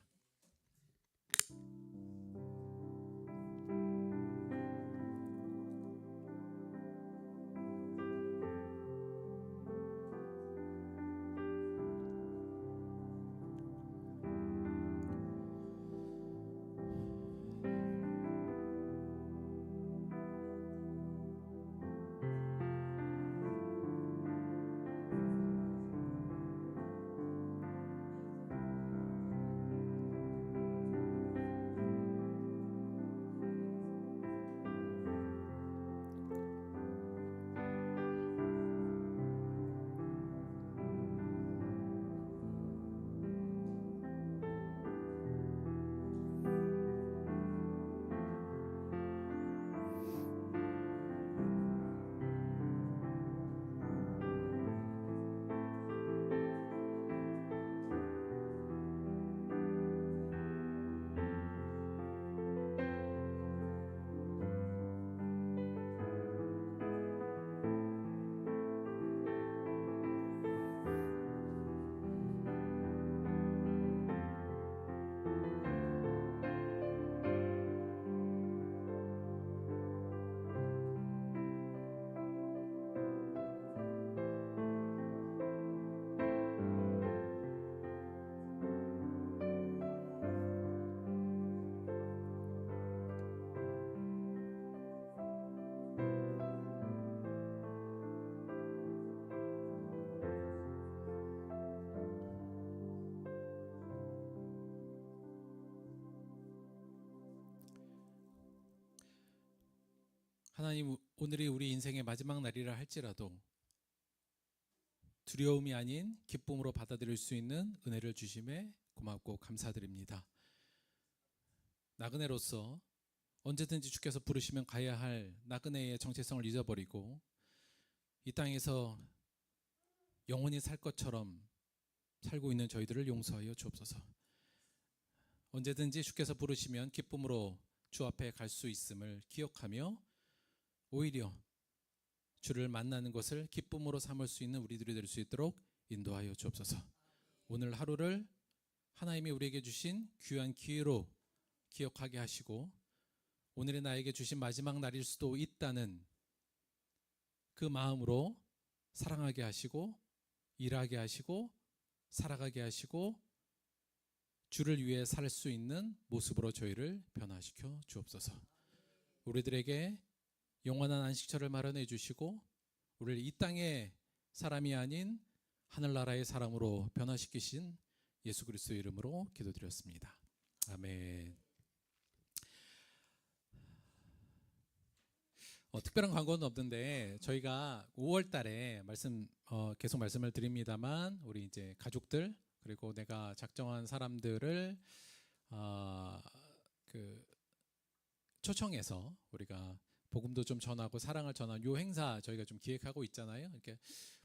하나님, 오늘이 우리 인생의 마지막 날이라 할지라도 두려움이 아닌 기쁨으로 받아들일 수 있는 은혜를 주심에 고맙고 감사드립니다. 나그네로서 언제든지 주께서 부르시면 가야 할 나그네의 정체성을 잊어버리고 이 땅에서 영원히 살 것처럼 살고 있는 저희들을 용서하여 주옵소서. 언제든지 주께서 부르시면 기쁨으로 주 앞에 갈 수 있음을 기억하며 오히려 주를 만나는 것을 기쁨으로 삼을 수 있는 우리들이 될 수 있도록 인도하여 주옵소서. 오늘 하루를 하나님이 우리에게 주신 귀한 기회로 기억하게 하시고 오늘의 나에게 주신 마지막 날일 수도 있다는 그 마음으로 사랑하게 하시고 일하게 하시고 살아가게 하시고 주를 위해 살 수 있는 모습으로 저희를 변화시켜 주옵소서. 우리들에게 영원한 안식처를 마련해 주시고 우리를 이 땅의 사람이 아닌 하늘나라의 사람으로 변화시키신 예수 그리스도의 이름으로 기도드렸습니다. 아멘. 특별한 광고는 없는데 저희가 5월 달에 계속 말씀을 드립니다만 우리 이제 가족들 그리고 내가 작정한 사람들을 초청해서 우리가 복음도 좀 전하고 사랑을 전하는 요 행사 저희가 좀 기획하고 있잖아요. 이렇게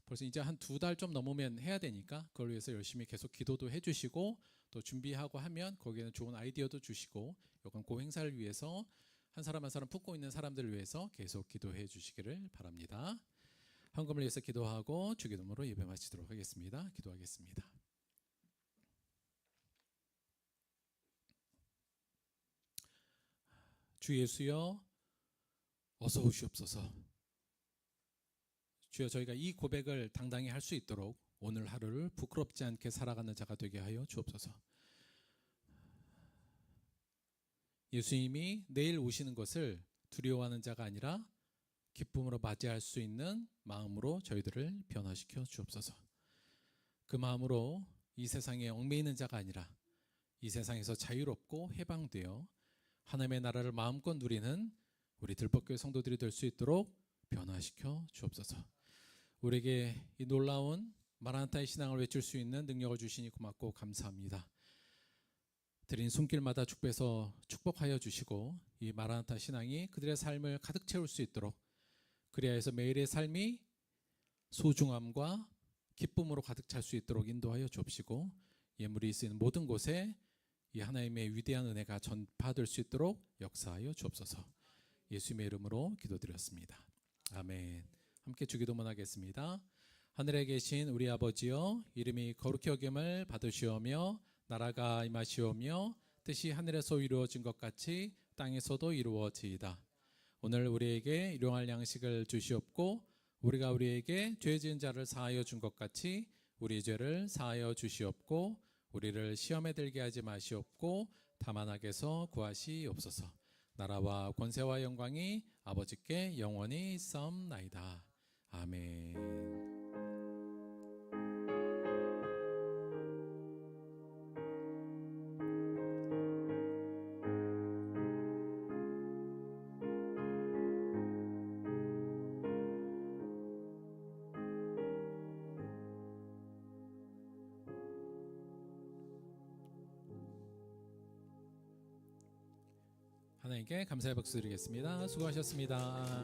벌써 이제 한 2달 좀 넘으면 해야 되니까 그걸 위해서 열심히 계속 기도도 해주시고 또 준비하고 하면 거기에는 좋은 아이디어도 주시고 요건 그 행사를 위해서 한 사람 한 사람 품고 있는 사람들을 위해서 계속 기도해 주시기를 바랍니다. 헌금을 위해서 기도하고 주기도문으로 예배 마치도록 하겠습니다. 기도하겠습니다. 주 예수여 어서 오시옵소서. 주여 저희가 이 고백을 당당히 할 수 있도록 오늘 하루를 부끄럽지 않게 살아가는 자가 되게 하여 주옵소서. 예수님이 내일 오시는 것을 두려워하는 자가 아니라 기쁨으로 맞이할 수 있는 마음으로 저희들을 변화시켜 주옵소서. 그 마음으로 이 세상에 얽매이는 자가 아니라 이 세상에서 자유롭고 해방되어 하나님의 나라를 마음껏 누리는 우리 들법교회 성도들이 될 수 있도록 변화시켜 주옵소서. 우리에게 이 놀라운 마라나타의 신앙을 외칠 수 있는 능력을 주시니 고맙고 감사합니다. 드린 손길마다 축복해서 축복하여 주시고 이 마라나타 신앙이 그들의 삶을 가득 채울 수 있도록 그리하여서 매일의 삶이 소중함과 기쁨으로 가득 찰 수 있도록 인도하여 주옵시고 예물이 쓰이는 모든 곳에 이 하나님의 위대한 은혜가 전파될 수 있도록 역사하여 주옵소서. 예수님의 이름으로 기도드렸습니다. 아멘. 함께 주기도문 하겠습니다. 하늘에 계신 우리 아버지여 이름이 거룩히 여김을 받으시오며 나라가 임하시오며 뜻이 하늘에서 이루어진 것 같이 땅에서도 이루어지이다. 오늘 우리에게 일용할 양식을 주시옵고 우리가 우리에게 죄 지은 자를 사하여 준 것 같이 우리 죄를 사하여 주시옵고 우리를 시험에 들게 하지 마시옵고 다만 악에서 구하시옵소서. 나라와 권세와 영광이 아버지께 영원히 있사옵나이다. 아멘. 하나님께 감사의 박수 드리겠습니다. 수고하셨습니다.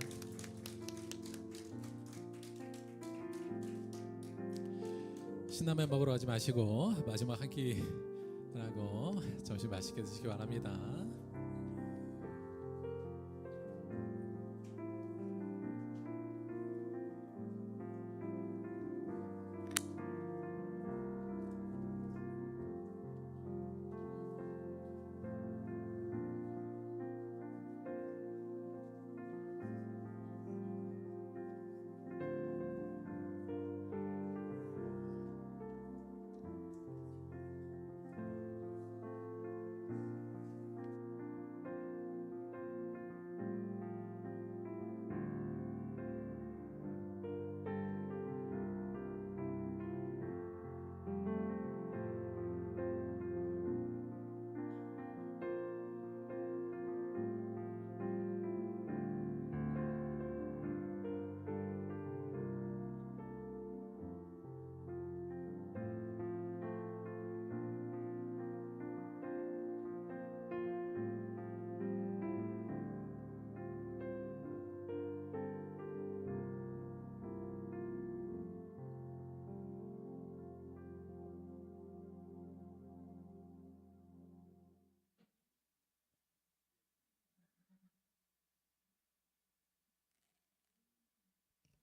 신라면 먹으러 가지 마시고 마지막 한 끼 하고 점심 맛있게 드시기 바랍니다.